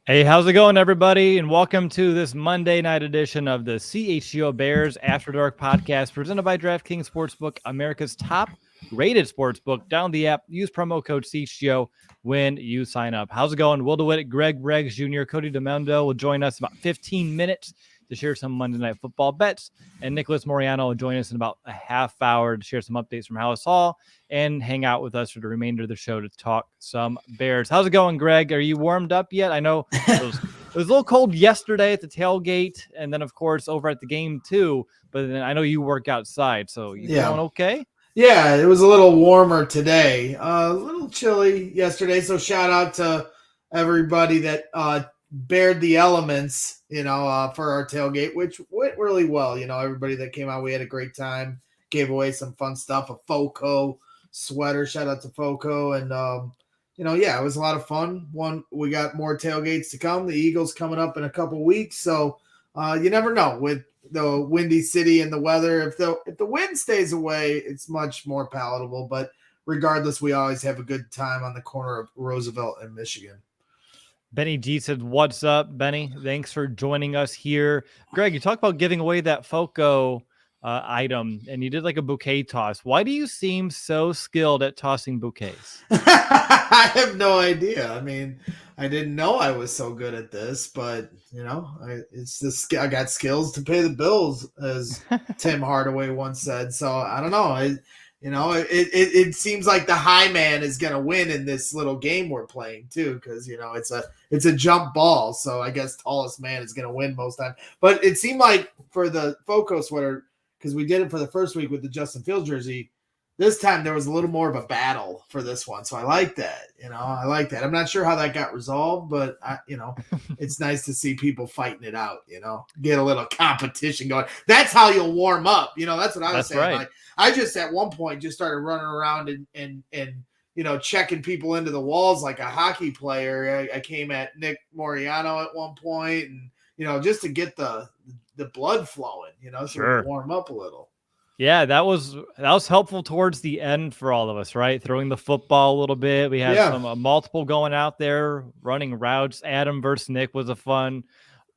Hey, how's it going, everybody? And welcome to this Monday night edition of the CHGO Bears After Dark podcast presented by DraftKings Sportsbook, America's top-rated sportsbook. Download the app. Use promo code CHGO when you sign up. How's it going? Will DeWitt, Greg Braggs Jr., Cody Delmendo will join us in about 15 minutes to share some Monday Night Football bets. And Nicholas Moreano will join us in about a half hour to share some updates from Halas Hall and hang out with us for the remainder of the show to talk some Bears. How's it going, Greg? Are you warmed up yet? I know it was a little cold yesterday at the tailgate, and then, of course, over at the game, too. But then I know you work outside, so you feeling okay? Yeah, it was a little warmer today. A little chilly yesterday, so shout out to everybody that bared the elements, for our tailgate, which went really well. Everybody that came out, we had a great time, gave away some fun stuff, a FOCO sweater, shout out to FOCO, and it was a lot of fun. We got more tailgates to come. The Eagles coming up in a couple weeks, so you never know with the windy city and the weather. If the wind stays away, it's much more palatable. But regardless, we always have a good time on the corner of Roosevelt and Michigan. Benny G said, "What's up, Benny? Thanks for joining us here." Greg, you talked about giving away that FOCO item, and you did like a bouquet toss. Why do you seem so skilled at tossing bouquets? I have no idea. I mean, I didn't know I was so good at this, but I got skills to pay the bills, as Tim Hardaway once said. So I don't know. It seems like the high man is going to win in this little game we're playing too, because it's a jump ball. So I guess tallest man is going to win most time. But it seemed like for the FOCO sweater, because we did it for the first week with the Justin Fields jersey, this time there was a little more of a battle for this one. So I like that. I like that. I'm not sure how that got resolved, but it's nice to see people fighting it out, get a little competition going. That's how you'll warm up. That's what I was saying. Right. Like, I just at one point just started running around and checking people into the walls like a hockey player. I came at Nick Moreano at one point, and just to get the blood flowing, so Sure. we warm up a little. Yeah, that was helpful towards the end for all of us, right? Throwing the football a little bit. We had some multiple going out there, running routes. Adam versus Nick was a fun,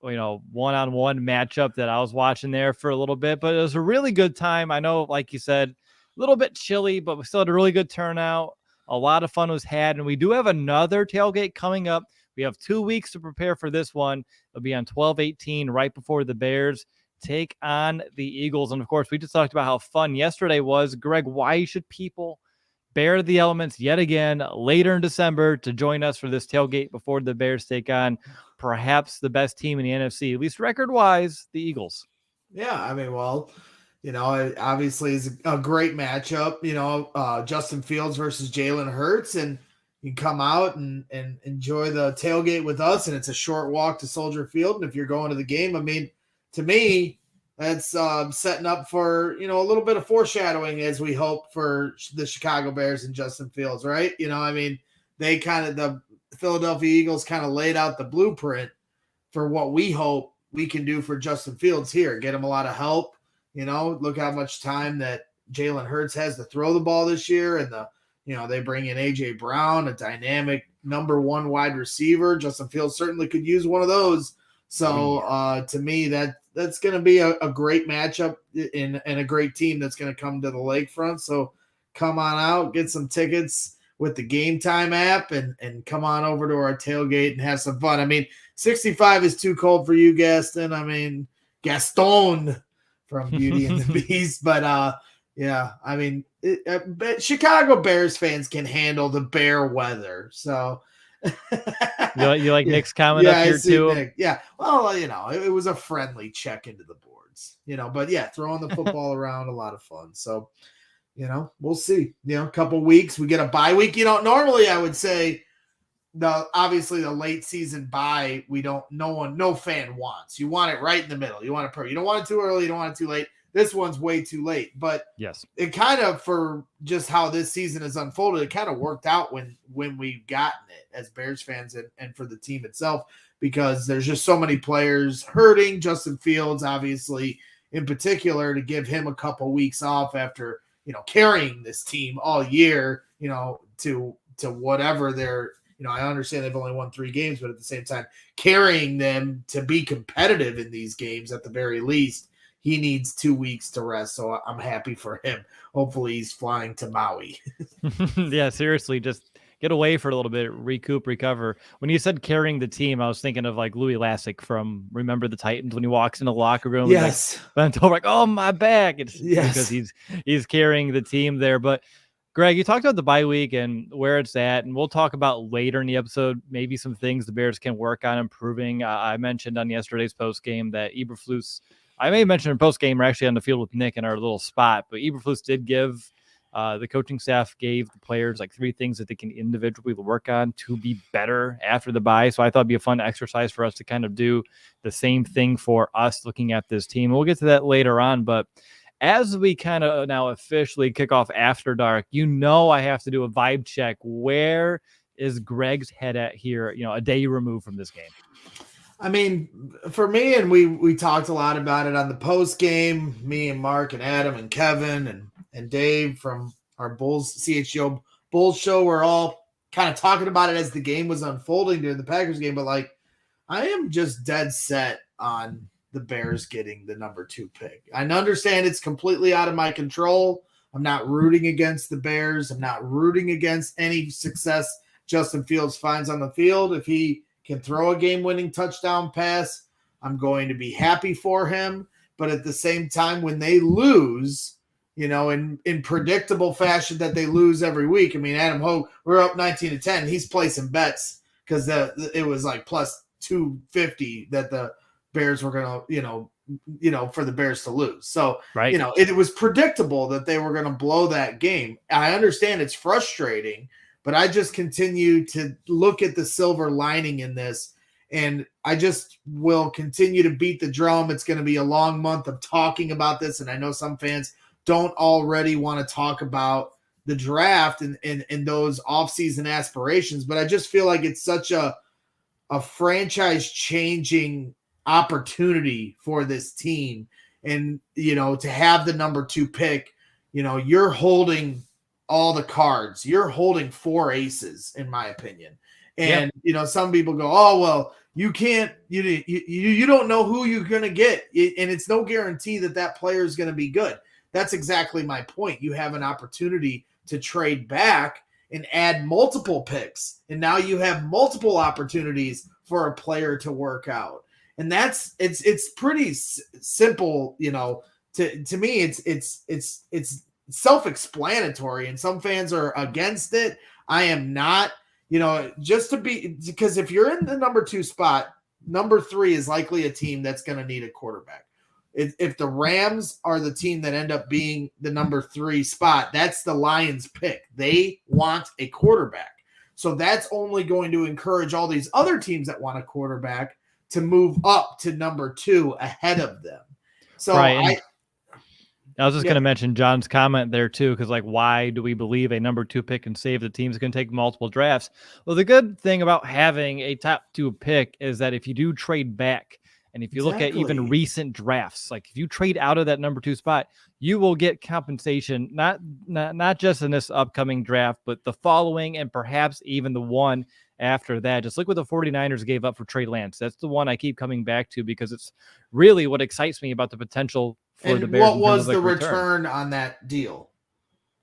one-on-one matchup that I was watching there for a little bit. But it was a really good time. I know, like you said, a little bit chilly, but we still had a really good turnout. A lot of fun was had, and we do have another tailgate coming up. We have 2 weeks to prepare for this one. It'll be on 12/18, right before the Bears take on the Eagles. And of course, we just talked about how fun yesterday was. Greg, why should people bear the elements yet again later in December to join us for this tailgate before the Bears take on perhaps the best team in the NFC, at least record-wise, the Eagles? Yeah, I mean, well, it obviously is a great matchup, Justin Fields versus Jalen Hurts, and you can come out and enjoy the tailgate with us, and it's a short walk to Soldier Field. And if you're going to the game, I mean, to me, that's setting up for, a little bit of foreshadowing as we hope for the Chicago Bears and Justin Fields, right? The Philadelphia Eagles kind of laid out the blueprint for what we hope we can do for Justin Fields here. Get him a lot of help. Look how much time that Jalen Hurts has to throw the ball this year. And they bring in A.J. Brown, a dynamic number one wide receiver. Justin Fields certainly could use one of those. So to me, that's going to be a great matchup and a great team that's going to come to the lakefront. So come on out, get some tickets with the Game Time app, and come on over to our tailgate and have some fun. I mean, 65 is too cold for you, Gaston. I mean, Gaston from Beauty and the Beast. But yeah, I mean, Chicago Bears fans can handle the bear weather. So you like Nick's comment up here too? Nick. Yeah. Well, it was a friendly check into the boards, but yeah, throwing the football around, a lot of fun. So, we'll see. A couple weeks, we get a bye week. Normally I would say obviously the late season bye, no fan wants. You want it right in the middle. You want it you don't want it too early, you don't want it too late. This one's way too late. But yes, it kind of, for just how this season has unfolded, it kind of worked out when we've gotten it as Bears fans and for the team itself, because there's just so many players hurting. Justin Fields, obviously, in particular, to give him a couple weeks off after, carrying this team all year, to whatever their, I understand they've only won 3 games, but at the same time, carrying them to be competitive in these games at the very least, he needs 2 weeks to rest. So I'm happy for him. Hopefully he's flying to Maui. Yeah, seriously, just get away for a little bit, recoup, recover. When you said carrying the team, I was thinking of like Louis Lasik from Remember the Titans when he walks in the locker room. Yes. And bent over like, oh, my back. It's because he's carrying the team there. But Greg, you talked about the bye week and where it's at, and we'll talk about later in the episode, maybe some things the Bears can work on improving. I mentioned on yesterday's post game that Eberflus, I may have mentioned in post game, we're actually on the field with Nick in our little spot, but Eberflus did give the coaching staff gave the players like 3 things that they can individually work on to be better after the bye. So I thought it'd be a fun exercise for us to kind of do the same thing for us looking at this team. We'll get to that later on, but as we kind of now officially kick off After Dark, I have to do a vibe check. Where is Greg's head at here, a day removed from this game? I mean, for me, and we talked a lot about it on the post game, me and Mark and Adam and Kevin and Dave from our CHGO Bulls show, we're all kind of talking about it as the game was unfolding during the Packers game. But like, I am just dead set on the Bears getting the number 2 pick. I understand it's completely out of my control. I'm not rooting against the Bears. I'm not rooting against any success Justin Fields finds on the field. If he can throw a game-winning touchdown pass, I'm going to be happy for him. But at the same time, when they lose, in predictable fashion that they lose every week. I mean, Adam Hogue, we're up 19-10. He's placing bets because it was like plus 250 that the Bears were going to, for the Bears to lose. So, right. It was predictable that they were going to blow that game. I understand it's frustrating, but I just continue to look at the silver lining in this, and I just will continue to beat the drum. It's going to be a long month of talking about this, and I know some fans don't already want to talk about the draft and those offseason aspirations, but I just feel like it's such a franchise-changing opportunity for this team. And, to have the number 2 pick, you're holding all the cards. You're holding 4 aces, in my opinion. And, some people go, oh, well, you can't, you don't know who you're going to get. And it's no guarantee that player is going to be good. That's exactly my point. You have an opportunity to trade back and add multiple picks. And now you have multiple opportunities for a player to work out. And it's pretty simple, to me, it's self-explanatory, and some fans are against it. I am not, because if you're in the number 2 spot, number 3 is likely a team that's going to need a quarterback. If the Rams are the team that end up being the number 3 spot, that's the Lions pick. They want a quarterback. So that's only going to encourage all these other teams that want a quarterback to move up to number 2 ahead of them. So right. I was just going to mention John's comment there too, because like, why do we believe a number 2 pick can save the team's going to take multiple drafts? Well, the good thing about having a top 2 pick is that if you do trade back, and if you look at even recent drafts, like if you trade out of that number 2 spot, you will get compensation, not just in this upcoming draft, but the following and perhaps even the one after that. Just look what the 49ers gave up for Trey Lance. That's the one I keep coming back to because it's really what excites me about the potential for the Bears. What was the return on that deal?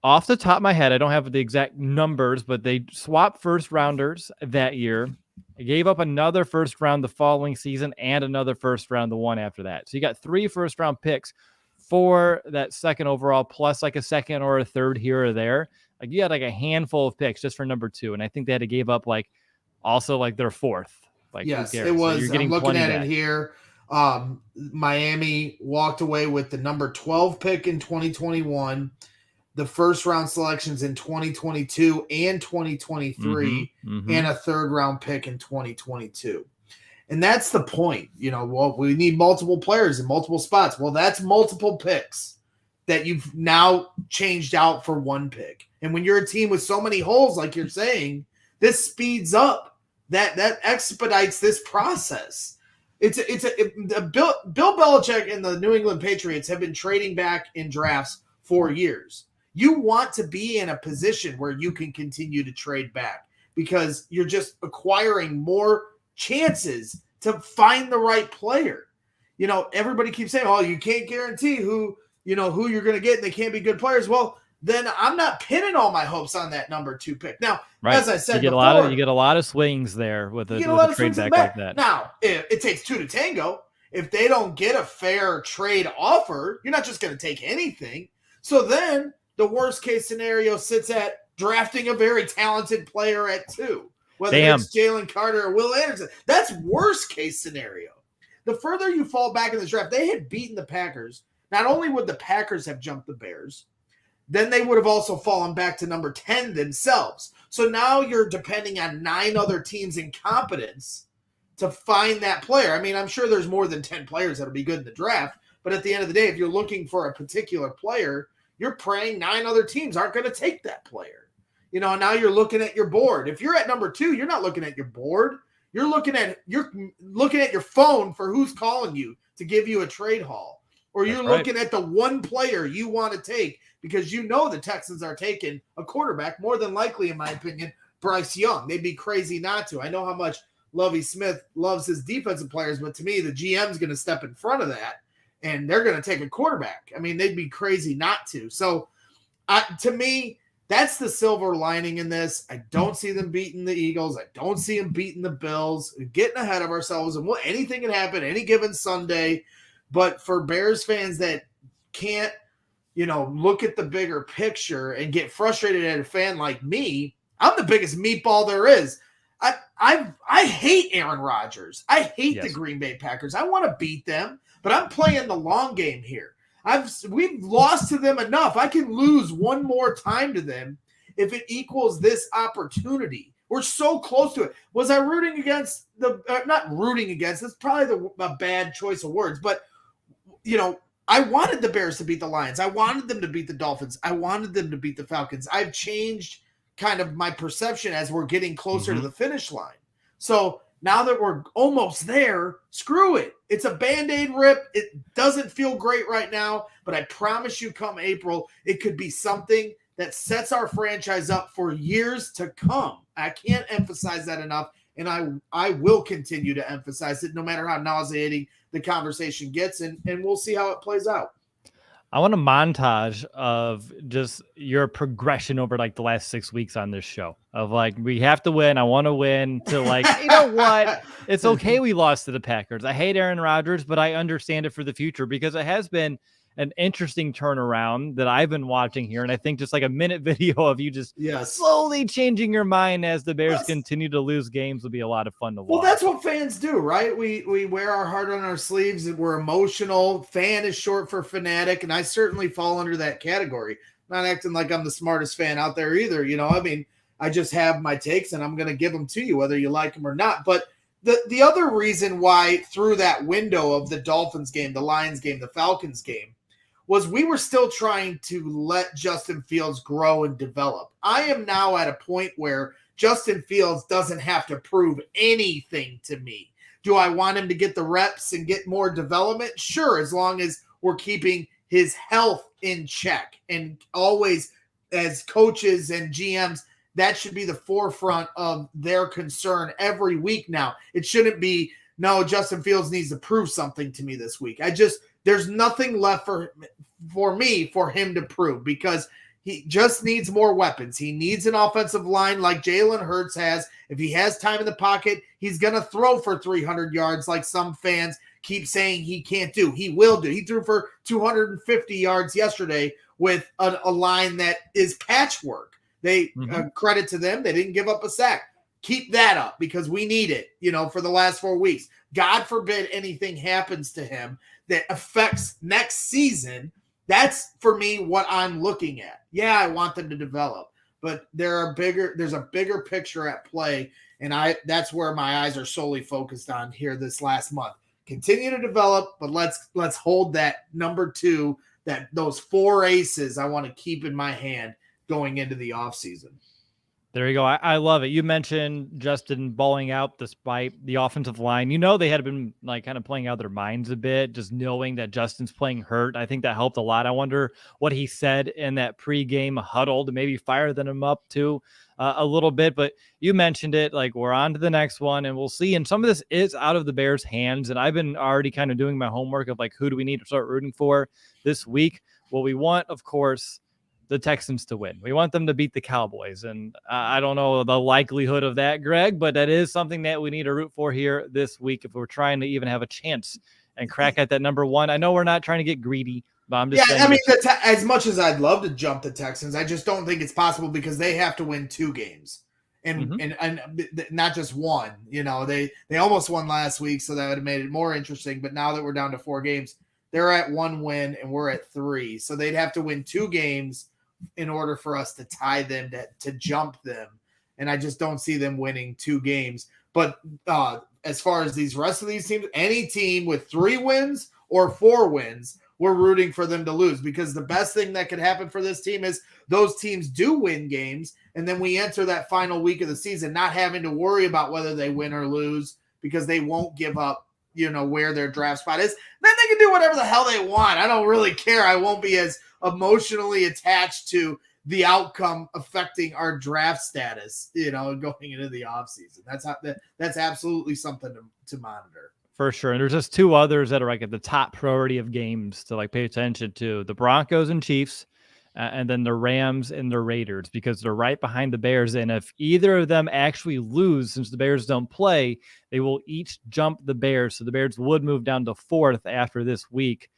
Off the top of my head, I don't have the exact numbers, but they swapped first rounders that year. They gave up another first round the following season and another first round the one after that. So you got 3 first round picks for that second overall, plus like a second or a third here or there. Like you had like a handful of picks just for number 2. And I think they had to give up like also like their 4th. Like yes, it was. So you're getting I'm looking at it here. Miami walked away with the number 12 pick in 2021. The first round selections in 2022 and 2023, and a 3rd round pick in 2022. And that's the point. We need multiple players in multiple spots. Well, that's multiple picks that you've now changed out for 1 pick. And when you're a team with so many holes, like you're saying, this speeds up. That expedites this process. Bill Belichick and the New England Patriots have been trading back in drafts for years. You want to be in a position where you can continue to trade back because you're just acquiring more chances to find the right player. Everybody keeps saying, oh, you can't guarantee who you're going to get, and they can't be good players. Well, then I'm not pinning all my hopes on that number 2 pick. Now, as I said, you get a lot of swings there with a trade back like that. Now, it takes 2 to tango. If they don't get a fair trade offer, you're not just going to take anything. So then the worst case scenario sits at drafting a very talented player at 2, whether it's Jalen Carter or Will Anderson. That's worst case scenario. The further you fall back in the draft, they had beaten the Packers. Not only would the Packers have jumped the Bears, then they would have also fallen back to number 10 themselves. So now you're depending on 9 other teams' incompetence to find that player. I mean, I'm sure there's more than 10 players that'll be good in the draft, but at the end of the day, if you're looking for a particular player, you're praying 9 other teams aren't going to take that player. And now you're looking at your board. If you're at number 2, you're not looking at your board. You're looking at your phone for who's calling you to give you a trade haul. Or you're looking at the one player you want to take because the Texans are taking a quarterback, more than likely, in my opinion, Bryce Young. They'd be crazy not to. I know how much Lovie Smith loves his defensive players, but to me, the GM's going to step in front of that, and they're going to take a quarterback. I mean, they'd be crazy not to. So, to me, that's the silver lining in this. I don't see them beating the Eagles. I don't see them beating the Bills. We're getting ahead of ourselves, and anything can happen any given Sunday. But for Bears fans that can't, look at the bigger picture and get frustrated at a fan like me, I'm the biggest meatball there is. I hate Aaron Rodgers. I hate the Green Bay Packers. I want to beat them, but I'm playing the long game here. We've lost to them enough. I can lose one more time to them if it equals this opportunity. We're so close to it. Was I rooting against not rooting against, that's probably a bad choice of words, but I wanted the Bears to beat the Lions. I wanted them to beat the Dolphins. I wanted them to beat the Falcons. I've changed kind of my perception as we're getting closer to the finish line. So now that we're almost there, screw it. It's a Band-Aid rip. It doesn't feel great right now, but I promise you come April, it could be something that sets our franchise up for years to come. I can't emphasize that enough, and I will continue to emphasize it no matter how nauseating the conversation gets, and we'll see how it plays out. I want a montage of just your progression over the last 6 weeks on this show of we have to win. I want to win to you know what? It's okay. We lost to the Packers. I hate Aaron Rodgers, but I understand it for the future because it has been an interesting turnaround that I've been watching here. And I think just a minute video of you just slowly changing your mind as the Bears continue to lose games will be a lot of fun to watch. Well, that's what fans do, right? We wear our heart on our sleeves and we're emotional. Fan is short for fanatic. And I certainly fall under that category. I'm not acting like I'm the smartest fan out there either. I mean, I just have my takes and I'm going to give them to you, whether you like them or not. But the other reason why through that window of the Dolphins game, the Lions game, the Falcons game, was we were still trying to let Justin Fields grow and develop. I am now at a point where Justin Fields doesn't have to prove anything to me. Do I want him to get the reps and get more development? Sure, as long as we're keeping his health in check. And always, as coaches and GMs, that should be the forefront of their concern every week now. It shouldn't be, no, Justin Fields needs to prove something to me this week. There's nothing left for him to prove because he just needs more weapons. He needs an offensive line like Jalen Hurts has. If he has time in the pocket, he's going to throw for 300 yards like some fans keep saying he can't do. He will do. He threw for 250 yards yesterday with a line that is patchwork. They credit to them. They didn't give up a sack. Keep that up because we need it, for the last 4 weeks. God forbid anything happens to him that affects next season. That's, for me, what I'm looking at. Yeah, I want them to develop, but there's a bigger picture at play, and that's where my eyes are solely focused on here this last month. Continue to develop, but let's hold that number 2, those 4 aces I want to keep in my hand going into the offseason. There you go. I love it. You mentioned Justin balling out despite the offensive line. They had been kind of playing out their minds a bit, just knowing that Justin's playing hurt. I think that helped a lot. I wonder what he said in that pregame huddle to maybe fire them up too. a little bit, but you mentioned it, like we're on to the next one and we'll see. And some of this is out of the Bears' hands. And I've been already kind of doing my homework of like, who do we need to start rooting for this week? Well, we want, of course, the Texans to win. We want them to beat the Cowboys. And I don't know the likelihood of that, Greg, but that is something that we need to root for here this week if we're trying to even have a chance and crack at that number one. I know we're not trying to get greedy, but I'm just saying. I mean, as much as I'd love to jump the Texans, I just don't think it's possible because they have to win 2 games. And not just one. You know, they almost won last week, so that would have made it more interesting. But now that we're down to 4 games, they're at 1 win and we're at 3. So they'd have to win 2 games in order for us to tie them, to jump them. And I just don't see them winning 2 games. But as far as these rest of these teams, any team with 3 wins or 4 wins, we're rooting for them to lose, because the best thing that could happen for this team is those teams do win games. And then we enter that final week of the season not having to worry about whether they win or lose, because they won't give up, you know, where their draft spot is. Then they can do whatever the hell they want. I don't really care. I won't be as emotionally attached to the outcome affecting our draft status, you know, going into the offseason. That's absolutely something to monitor. For sure. And there's just 2 others that are like at the top priority of games to like pay attention to: the Broncos and Chiefs, and then the Rams and the Raiders, because they're right behind the Bears. And if either of them actually lose, since the Bears don't play, they will each jump the Bears. So the Bears would move down to 4th after this week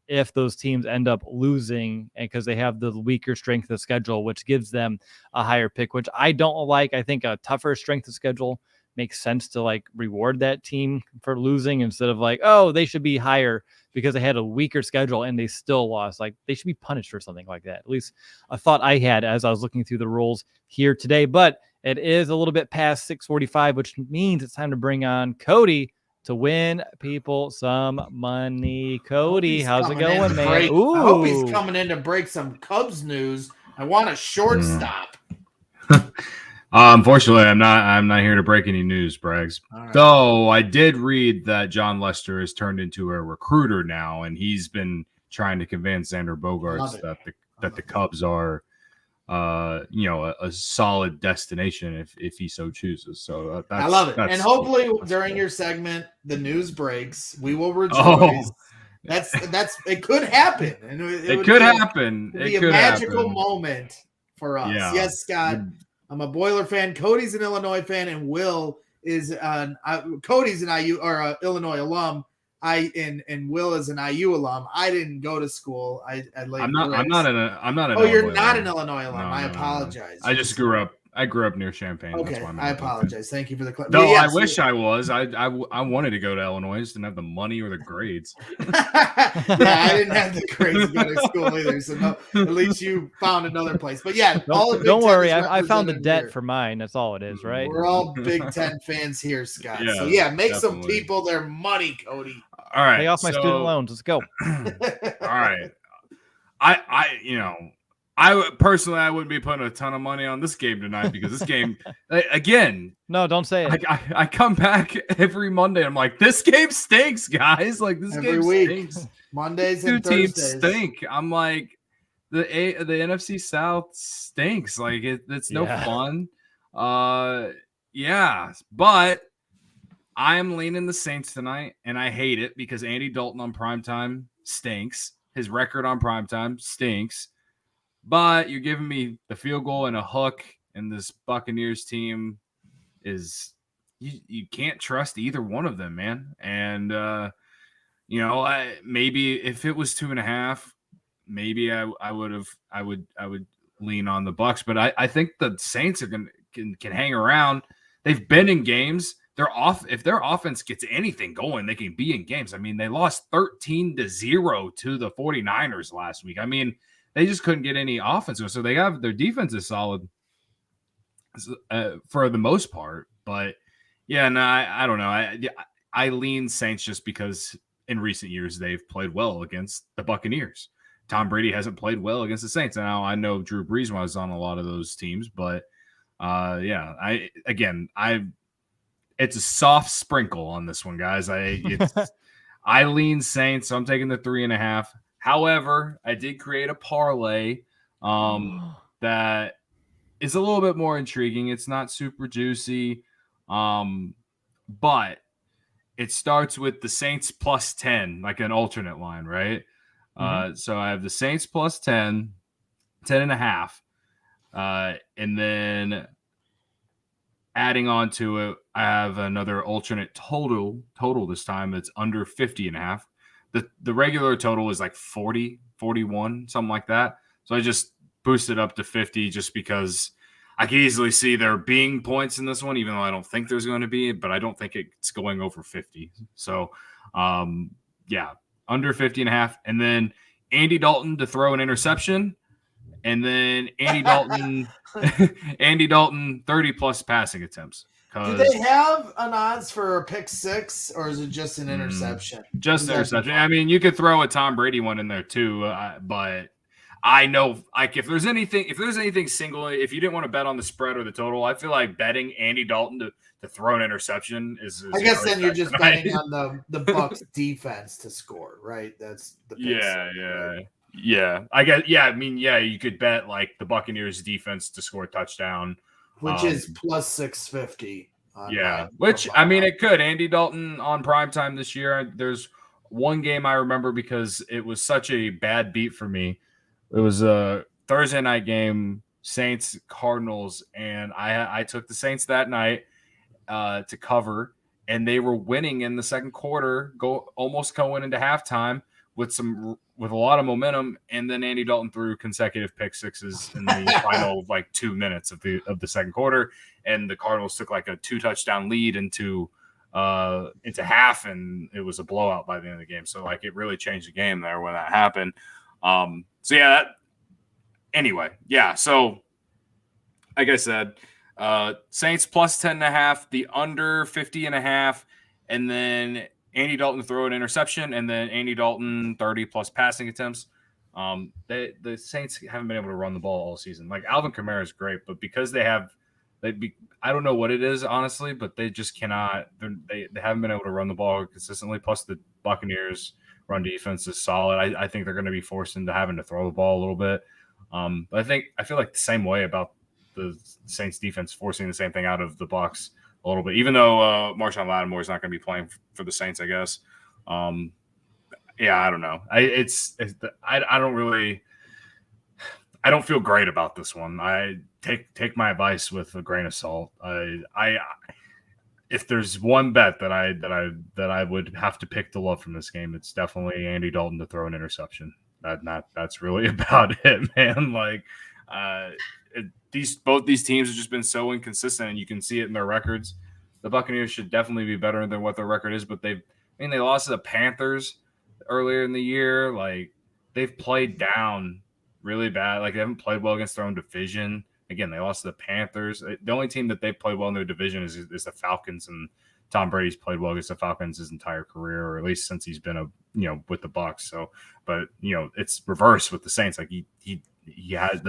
if those teams end up losing, and because they have the weaker strength of schedule, which gives them a higher pick, which I don't like. I think a tougher strength of schedule makes sense to like reward that team for losing instead of like, oh, they should be higher because they had a weaker schedule and they still lost. Like they should be punished for something like that. At least a thought I had as I was looking through the rules here today. But it is a little bit past 6:45, which means it's time to bring on Cody to win people some money. Cody, how's it going, man? Ooh. I hope he's coming in to break some Cubs news. I want a shortstop. Unfortunately, I'm not here to break any news, Braggs. Right. Though I did read that John Lester has turned into a recruiter now, and he's been trying to convince Xander Bogaerts that the Cubs are, a solid destination if he so chooses. So I love it. And hopefully during your segment, the news breaks. We will rejoice. That's it could happen, and it could happen. It would be a magical moment for us. Yeah. Yes, Scott. I'm a Boiler fan. Cody's an Illinois fan, and Will is Cody's an IU or Illinois alum. And Will is an IU alum. I didn't go to school. I'm not an. Oh, you're not an Illinois alum. I apologize. I just grew up. I grew up near Champaign. Okay, that's why I apologize. Thank you for the clarification. No, I wish I was. I wanted to go to Illinois. I just didn't have the money or the grades. I didn't have the grades to go to school either. So no, at least you found another place. But yeah, don't worry. I found the debt here for mine. That's all it is, right? We're all Big Ten fans here, Scott. Yeah, so yeah, make definitely some people their money, Cody. All right, pay off my student loans. Let's go. All right, I personally, I wouldn't be putting a ton of money on this game tonight, because this game, again. No, don't say it. I come back every Monday. I'm like, this game stinks, guys. Like this every game week. Stinks. Mondays and Thursdays. 2 teams stink. I'm like, the NFC South stinks. Like it's no fun. Yeah, but I am leaning the Saints tonight, and I hate it because Andy Dalton on primetime stinks. His record on primetime stinks. But you're giving me the field goal and a hook, and this Buccaneers team is you can't trust either one of them, man. And maybe if it was 2.5, maybe I would lean on the Bucs. But I think the Saints are can hang around. They've been in games. If their offense gets anything going, they can be in games. I mean, they lost 13-0 to the 49ers last week. I mean, they just couldn't get any offense. So they have their defense is solid for the most part. But yeah, no, I don't know. I lean Saints just because in recent years they've played well against the Buccaneers. Tom Brady hasn't played well against the Saints. Now I know Drew Brees was on a lot of those teams, but it's a soft sprinkle on this one, guys. I lean Saints, so I'm taking the 3.5. However, I did create a parlay that is a little bit more intriguing. It's not super juicy, but it starts with the Saints plus 10, like an alternate line, right? So I have the Saints plus 10, 10.5. And then adding on to it, I have another alternate total this time. It's under 50.5. The regular total is like 40, 41, something like that. So I just boosted up to 50 just because I could easily see there being points in this one, even though I don't think there's going to be, but I don't think it's going over 50. So, yeah, under 50.5. And then Andy Dalton to throw an interception. And then Andy Dalton 30 plus passing attempts. Do they have an odds for a pick six, or is it just an interception? Just interception. I mean, you could throw a Tom Brady one in there too, but I know, like, if there's anything single, if you didn't want to bet on the spread or the total, I feel like betting Andy Dalton to throw an interception is I guess then you're just betting on the Bucs defense to score, right? That's the pick six, right? Yeah. I guess. Yeah. I mean, yeah, you could bet like the Buccaneers defense to score a touchdown, which is plus 650. Yeah. Which, I mean, it could. Andy Dalton on primetime this year. There's one game I remember because it was such a bad beat for me. It was a Thursday night game, Saints Cardinals, and I took the Saints that night to cover, and they were winning in the second quarter, almost going into halftime with a lot of momentum, and then Andy Dalton threw consecutive pick sixes in the final like 2 minutes of the second quarter, and the Cardinals took like a 2-touchdown lead into half, and it was a blowout by the end of the game. So like it really changed the game there when that happened. So like I said, Saints plus 10.5, the under 50.5, and then Andy Dalton to throw an interception, and then Andy Dalton 30 plus passing attempts. The Saints haven't been able to run the ball all season. Like Alvin Kamara is great, but because I don't know what it is, honestly, but they just cannot. They haven't been able to run the ball consistently. Plus, the Buccaneers' run defense is solid. I think they're going to be forced into having to throw the ball a little bit. But I feel like the same way about the Saints defense forcing the same thing out of the Bucs a little bit, even though Marshawn Lattimore is not going to be playing for the Saints, I guess. I don't know. I don't feel great about this one. I take my advice with a grain of salt. If there's one bet that I would have to pick to love from this game, it's definitely Andy Dalton to throw an interception. That's really about it, man. Like both these teams have just been so inconsistent, and you can see it in their records. The Buccaneers should definitely be better than what their record is, but they lost to the Panthers earlier in the year. Like they've played down really bad. Like they haven't played well against their own division. Again, they lost to the Panthers. The only team that they've played well in their division is the Falcons, and Tom Brady's played well against the Falcons his entire career, or at least since he's been with the Bucs. So, but it's reverse with the Saints. Like the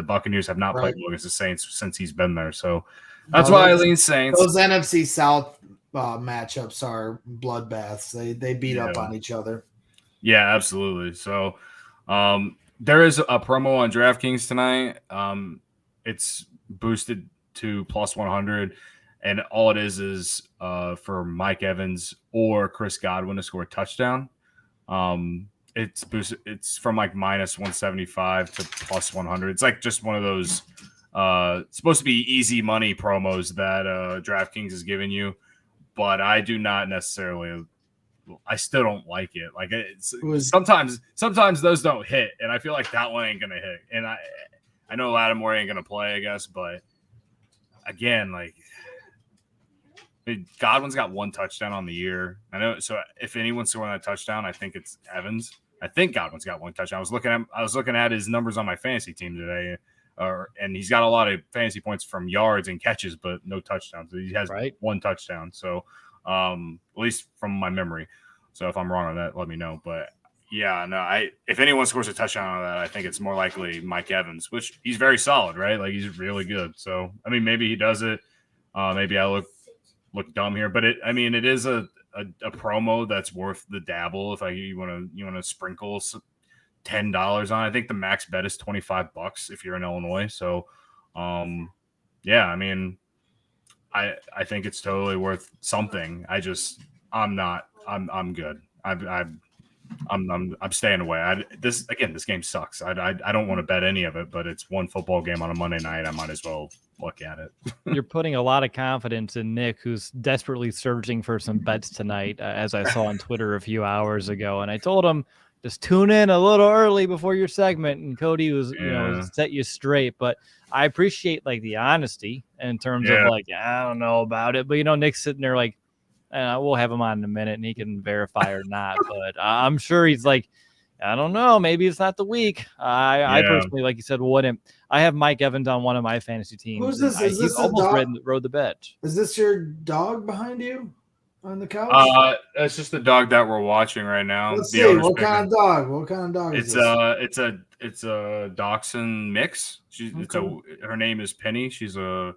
Buccaneers have not played well against the Saints since he's been there. So that's why I lean Saints. Those NFC South matchups are bloodbaths. They beat up on each other. Yeah, absolutely. So there is a promo on DraftKings tonight. It's boosted to plus 100, and all it is for Mike Evans or Chris Godwin to score a touchdown. It's boosted. It's from like minus 175 to plus 100. It's like just one of those it's supposed to be easy money promos that DraftKings is giving you, but I do not necessarily. I still don't like it. Like sometimes those don't hit, and I feel like that one ain't gonna hit. And I know Lattimore ain't gonna play, I guess, but again, like Godwin's got one touchdown on the year. I know. So if anyone's scoring that touchdown, I think it's Evans. I think Godwin's got one touchdown. I was looking at his numbers on my fantasy team today, and he's got a lot of fantasy points from yards and catches, but no touchdowns. So he has one touchdown. So at least from my memory. So if I'm wrong on that, let me know. But yeah, no, if anyone scores a touchdown on that, I think it's more likely Mike Evans, which he's very solid, right? Like he's really good. So I mean, maybe he does it. Maybe I look dumb here, but it is a promo that's worth the dabble if you want to sprinkle $10 on. I think the max bet is $25 if you're in Illinois. So yeah, I mean, I think it's totally worth something. I'm good. I'm staying away. This game sucks. I don't want to bet any of it, but it's one football game on a Monday night. I might as well look at it. You're putting a lot of confidence in Nick, who's desperately searching for some bets tonight, as I saw on Twitter a few hours ago. And I told him, just tune in a little early before your segment. And Cody was, set you straight. But I appreciate the honesty in terms of I don't know about it. But Nick's sitting there we'll have him on in a minute and he can verify or not. But I'm sure he's I don't know. Maybe it's not the week. I personally, like you said, wouldn't. I have Mike Evans on one of my fantasy teams. Who's this? Is this almost rode the bench. Is this your dog behind you on the couch? It's just the dog that we're watching right now. Let's see. What kind of dog? What kind of dog is this? It's a dachshund mix. Her name is Penny. She's a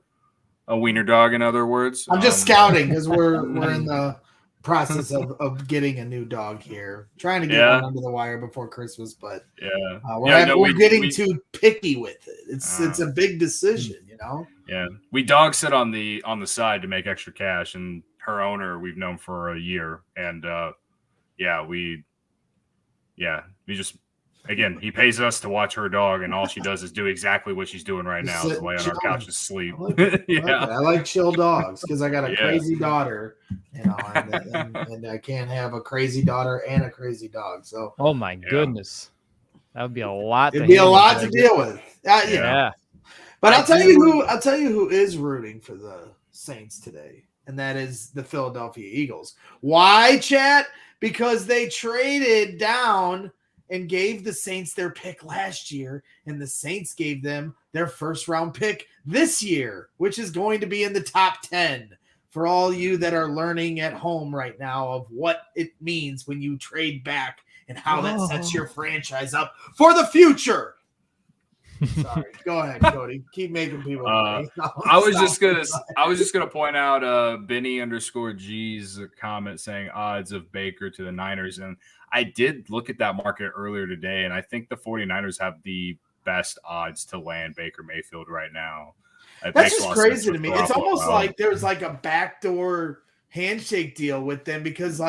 wiener dog, in other words. I'm just scouting because we're in the process of getting a new dog here, trying to get one under the wire before Christmas, but we're getting too picky with it. It's a big decision, Yeah, we dog sit on the side to make extra cash, and her owner we've known for a year, and we just. Again, he pays us to watch her dog, and all she does is do exactly what she's doing right now, is lay on our couch and sleep. I like chill dogs because I got a crazy daughter, and I can't have a crazy daughter and a crazy dog. So, oh my goodness, that would be a lot. It'd be a lot to deal with. But I'll tell you who is rooting for the Saints today, and that is the Philadelphia Eagles. Why, chat? Because they traded down and gave the Saints their pick last year, and the Saints gave them their first-round pick this year, which is going to be in the top 10 for all you that are learning at home right now of what it means when you trade back and how that sets your franchise up for the future. Sorry, go ahead, Cody. Keep making people. I was just gonna point out Benny_G's comment saying odds of Baker to the Niners, and I did look at that market earlier today, and I think the 49ers have the best odds to land Baker Mayfield right now. That's just crazy to me. It's almost like there's a backdoor handshake deal with them because,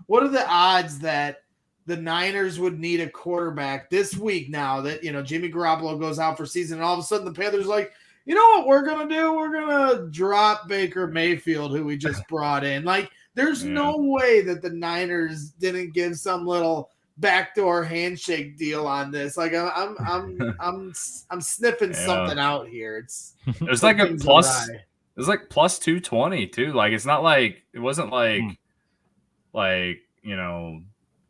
what are the odds that the Niners would need a quarterback this week now that, Jimmy Garoppolo goes out for season, and all of a sudden the Panthers are like, you know what we're going to do? We're going to drop Baker Mayfield, who we just brought in. There's no way that the Niners didn't give some little backdoor handshake deal on this. I'm sniffing something out here. It's a plus. It's plus 220 too. It's not it wasn't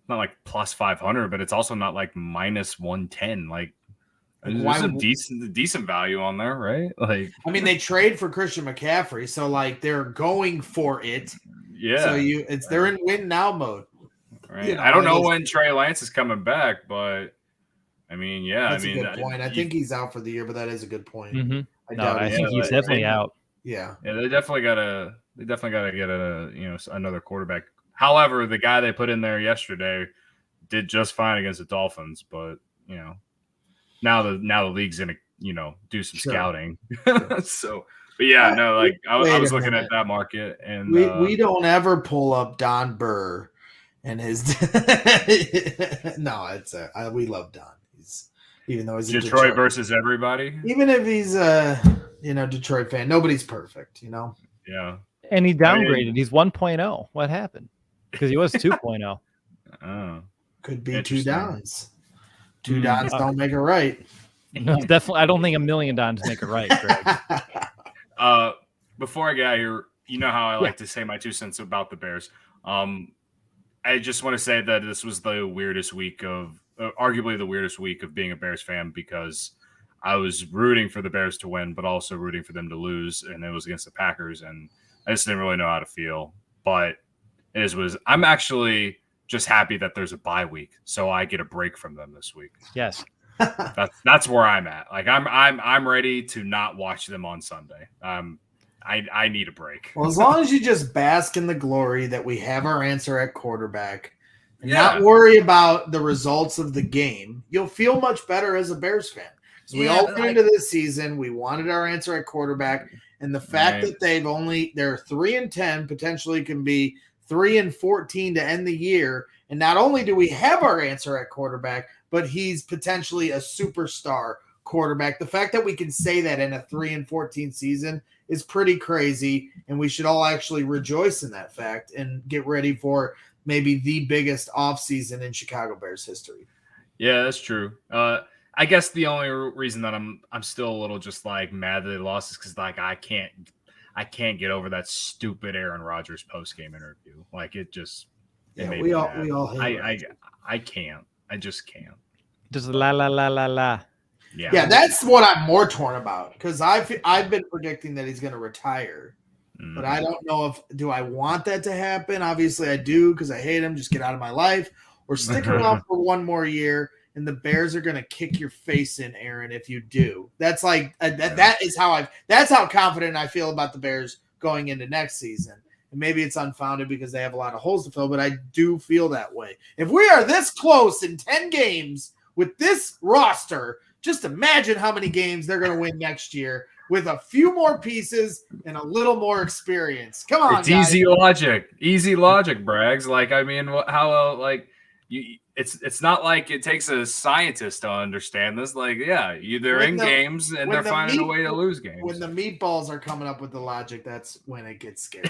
not plus 500, but it's also not minus 110. There's some decent value on there, right? They trade for Christian McCaffrey, so they're going for it. Yeah. So they're in win now mode. Right. I don't know when Trey Lance is coming back, but that's a good point. I think he's out for the year, but that is a good point. Mm-hmm. I think he's definitely out. Yeah. Yeah, they definitely gotta get another quarterback. However, the guy they put in there yesterday did just fine against the Dolphins, but now the league's gonna do some scouting. So, but I was looking at that market, and we don't ever pull up Don Burr and his. No, we love Don. Even though he's Detroit versus everybody. Even if he's Detroit fan, nobody's perfect. Yeah. And he downgraded. He's 1.0. What happened? Because he was 2.0. Oh. Could be two downs. Two downs don't make it right. No, definitely. I don't think a million downs make it right, Greg. Before I get out of here, you know how I like to say my 2 cents about the Bears. I just want to say that this was the weirdest week arguably the weirdest week of being a Bears fan, because I was rooting for the Bears to win, but also rooting for them to lose, and it was against the Packers, and I just didn't really know how to feel. But I'm actually just happy that there's a bye week, so I get a break from them this week. Yes. That's where I'm at. I'm ready to not watch them on Sunday. I need a break. Well, as long as you just bask in the glory that we have our answer at quarterback and not worry about the results of the game, you'll feel much better as a Bears fan. So we all went into this season. We wanted our answer at quarterback. And the fact that they're 3-10, potentially can be 3-14 to end the year. And not only do we have our answer at quarterback, but he's potentially a superstar quarterback. The fact that we can say that in a 3-14 season is pretty crazy. And we should all actually rejoice in that fact and get ready for maybe the biggest offseason in Chicago Bears history. Yeah, that's true. I guess the only reason that I'm still a little just like mad that they lost is because like I can't get over that stupid Aaron Rodgers post-game interview. Like it just we all hate I can't. I just can't. Just la la la la la. Yeah, that's what I'm more torn about because I've been predicting that he's going to retire, but I don't know do I want that to happen. Obviously, I do because I hate him. Just get out of my life or stick around for one more year. And the Bears are going to kick your face in, Aaron, if you do. That's like that's how confident I feel about the Bears going into next season. And maybe it's unfounded because they have a lot of holes to fill, but I do feel that way. If we are this close in 10 games with this roster, just imagine how many games they're going to win next year with a few more pieces and a little more experience. Come on, it's guys. easy logic, Braggs. Like, I mean, how like you. It's not like it takes a scientist to understand this. Like, yeah, they're in games and they're finding a way to lose games. When the meatballs are coming up with the logic, that's when it gets scary.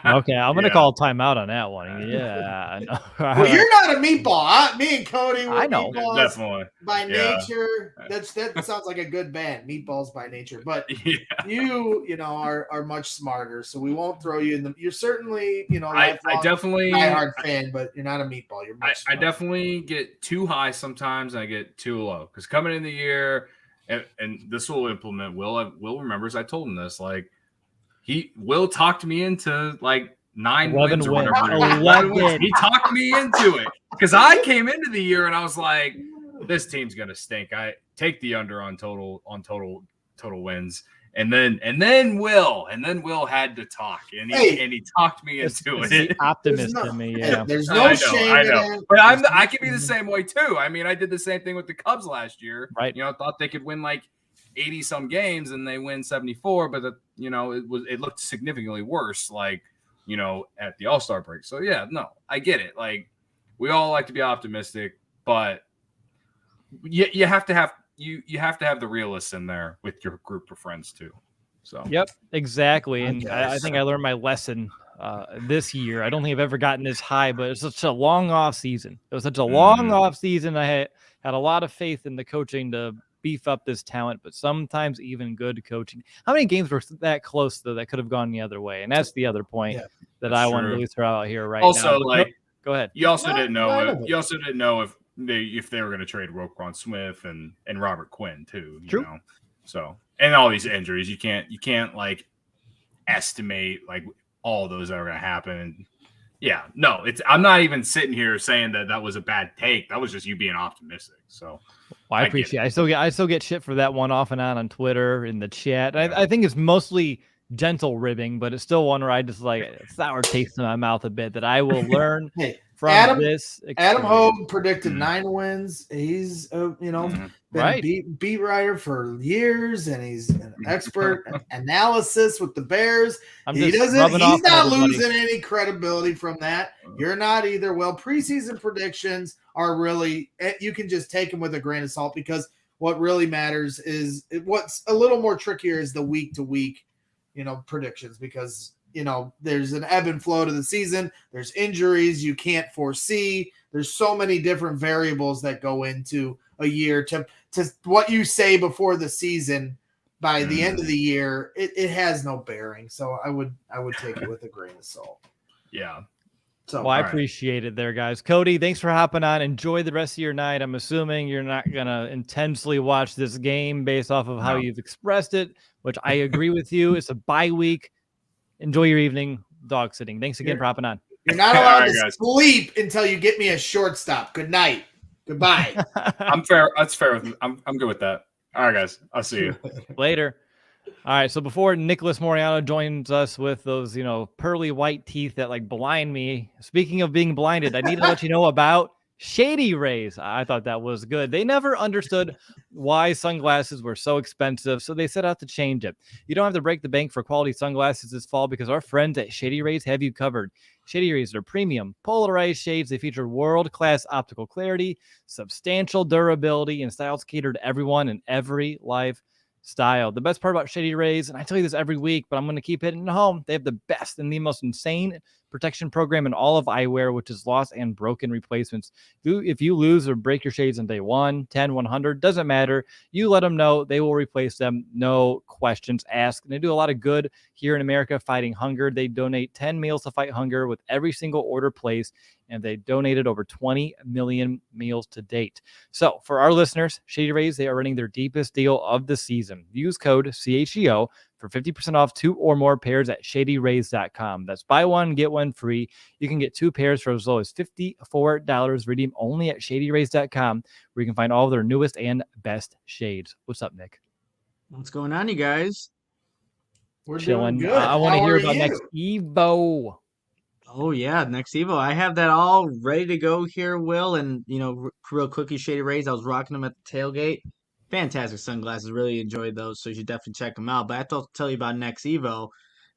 Okay, I'm going to call timeout on that one. Yeah. Well, you're not a meatball. Me and Cody were I know. Definitely. By nature. That sounds like a good band, Meatballs by Nature. But you are much smarter, so we won't throw you in the – you're certainly, I definitely – diehard fan, but you're not a meatball. You're much I definitely get too high sometimes and I get too low. Because coming in the year, and this will implement Will remembers I told him this, like, Will talked me into like 9 wins or whatever. 11 wins. He talked me into it because I came into the year and I was like, this team's gonna stink. I take the under on total wins. And then Will had to talk and he talked me into it. The optimist in me, yeah. There's no shame. I know. But I can be the same way too. I mean, I did the same thing with the Cubs last year. Right. Thought they could win like 80 some games and they win 74, but it looked significantly worse, like, at the All-Star break. So yeah, no, I get it. Like, we all like to be optimistic, but you have to have the realists in there with your group of friends too. So yep, exactly. And I think I learned my lesson this year. I don't think I've ever gotten this high, but it's such a long off season. It was such a long off season. I had a lot of faith in the coaching to beef up this talent, but sometimes even good coaching. How many games were that close though that could have gone the other way? And that's the other point that I want to really throw out here now. Also, like, go ahead. You also didn't know if they were going to trade Roquan Smith and Robert Quinn too. You know? So, and all these injuries, you can't like estimate like all those that are going to happen. Yeah, no, I'm not even sitting here saying that was a bad take. That was just you being optimistic. So, well, I appreciate it. I still get shit for that one off and on Twitter, in the chat. I think it's mostly gentle ribbing, but it's still one where I just like a sour taste in my mouth a bit that I will learn from this experience. Adam Hogue predicted 9 wins. He's been beat writer for years, and he's an expert analysis with the Bears. He's not losing any credibility from that. You're not either. Well, preseason predictions are really, you can just take them with a grain of salt, because what really matters is what's a little more trickier is the week to week, predictions, because there's an ebb and flow to the season. There's injuries you can't foresee. There's so many different variables that go into a year to what you say before the season. By the end of the year, it has no bearing. So I would take it with a grain of salt. Yeah. So I appreciate it there, guys. Cody, thanks for hopping on. Enjoy the rest of your night. I'm assuming you're not going to intensely watch this game based off of how you've expressed it, which I agree with you. It's a bye week. Enjoy your evening dog sitting. Thanks again for hopping on. You're not allowed to sleep until you get me a shortstop. Good night. Goodbye. I'm fair. That's fair with me. I'm good with that. All right, guys. I'll see you later. All right. So before Nicholas Moreano joins us with those, pearly white teeth that like blind me. Speaking of being blinded, I need to let you know about Shady Rays. I thought that was good. They never understood why sunglasses were so expensive, so they set out to change it. You don't have to break the bank for quality sunglasses this fall because our friends at Shady Rays have you covered. Shady Rays are premium, polarized shades. They feature world-class optical clarity, substantial durability, and styles catered to everyone in every lifestyle. The best part about Shady Rays, and I tell you this every week, but I'm going to keep hitting it home, they have the best and the most insane protection program in all of eyewear, which is lost and broken replacements. If you lose or break your shades on day 1, 10, 100, doesn't matter. You let them know. They will replace them. No questions asked. And they do a lot of good here in America fighting hunger. They donate 10 meals to fight hunger with every single order placed, and they donated over 20 million meals to date. So for our listeners, Shady Rays, they are running their deepest deal of the season. Use code CHGO for 50% off 2 or more pairs at shadyrays.com. That's buy one, get one free. You can get 2 pairs for as low as $54. Redeem only at shadyrays.com, where you can find all of their newest and best shades. What's up, Nick? What's going on, you guys? We're chilling. doing good. I want to hear about you? next Evo. Oh yeah, next Evo. I have that all ready to go here, Will. And real quickly, Shady Rays. I was rocking them at the tailgate. Fantastic sunglasses. Really enjoyed those, so you should definitely check them out. But I have to tell you about next Evo.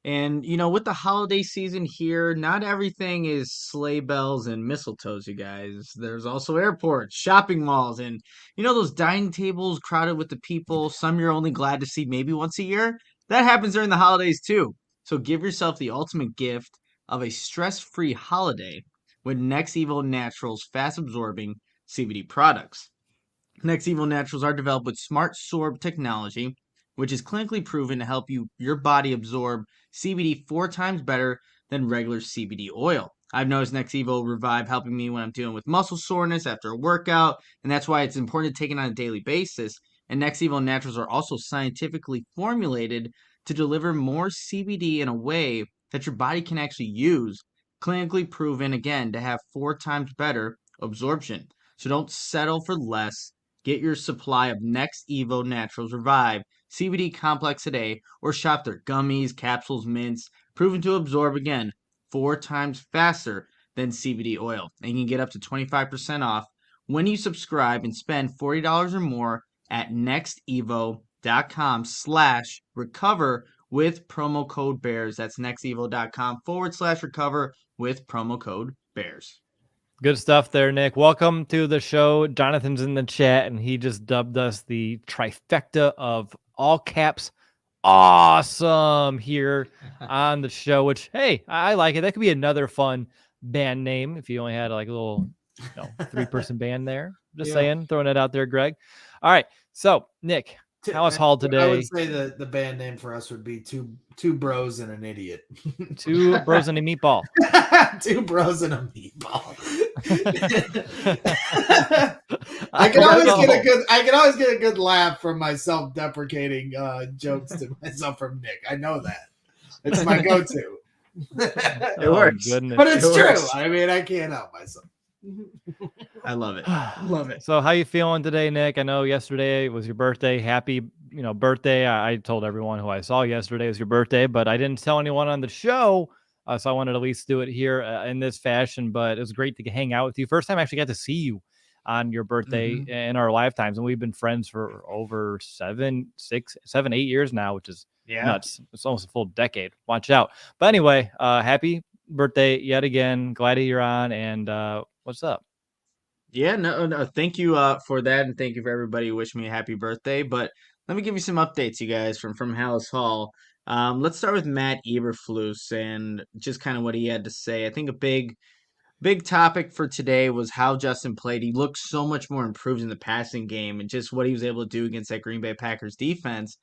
And with the holiday season here, not everything is sleigh bells and mistletoes, you guys. There's also airports, shopping malls, and those dining tables crowded with the people. Some you're only glad to see maybe once a year. That happens during the holidays too. So give yourself the ultimate gift of a stress-free holiday with Next Evo Naturals fast-absorbing CBD products. Next Evo Naturals are developed with smart sorb technology, which is clinically proven to help your body absorb CBD 4 times better than regular CBD oil. I've noticed Next Evo Revive helping me when I'm dealing with muscle soreness after a workout, and that's why it's important to take it on a daily basis. And Next Evo Naturals are also scientifically formulated to deliver more CBD in a way that your body can actually use, clinically proven again to have 4 times better absorption. So don't settle for less. Get your supply of Next Evo Naturals Revive CBD complex today, or shop their gummies, capsules, mints, proven to absorb again 4 times faster than CBD oil. And you can get up to 25% off when you subscribe and spend $40 or more at nextevo.com/recover with promo code BEARS. That's nextevo.com/recover with promo code BEARS. Good stuff there, Nick. Welcome to the show. Jonathan's in the chat, and he just dubbed us the trifecta of all caps awesome here on the show, which, hey, I like it. That could be another fun band name if you only had like a little 3-person band there. Just saying, throwing it out there, Greg. All right. So, Nick, Halas Hall today. I would say that the band name for us would be two bros and an idiot. 2 bros and a meatball. 2 bros and a meatball. I can always get a good laugh from my self-deprecating jokes to myself from Nick. I know that. It's my go-to. It works. Goodness. But it's true. I mean, I can't help myself. I love it. Love it. So how you feeling today, Nick? I know yesterday was your birthday. Happy, birthday. I told everyone who I saw yesterday was your birthday, but I didn't tell anyone on the show. So I wanted to at least do it here in this fashion, but it was great to hang out with you. First time I actually got to see you on your birthday in our lifetimes. And we've been friends for over 7, 8 years now, which is nuts. It's almost a full decade. Watch out. But anyway, happy birthday yet again. Glad that you're on. And what's up? Yeah, no, thank you for that, and thank you for everybody wishing me a happy birthday. But let me give you some updates, you guys, from Halas Hall. Let's start with Matt Eberflus and just kind of what he had to say. I think a big topic for today was how Justin played. He looked so much more improved in the passing game and just what he was able to do against that Green Bay Packers defense.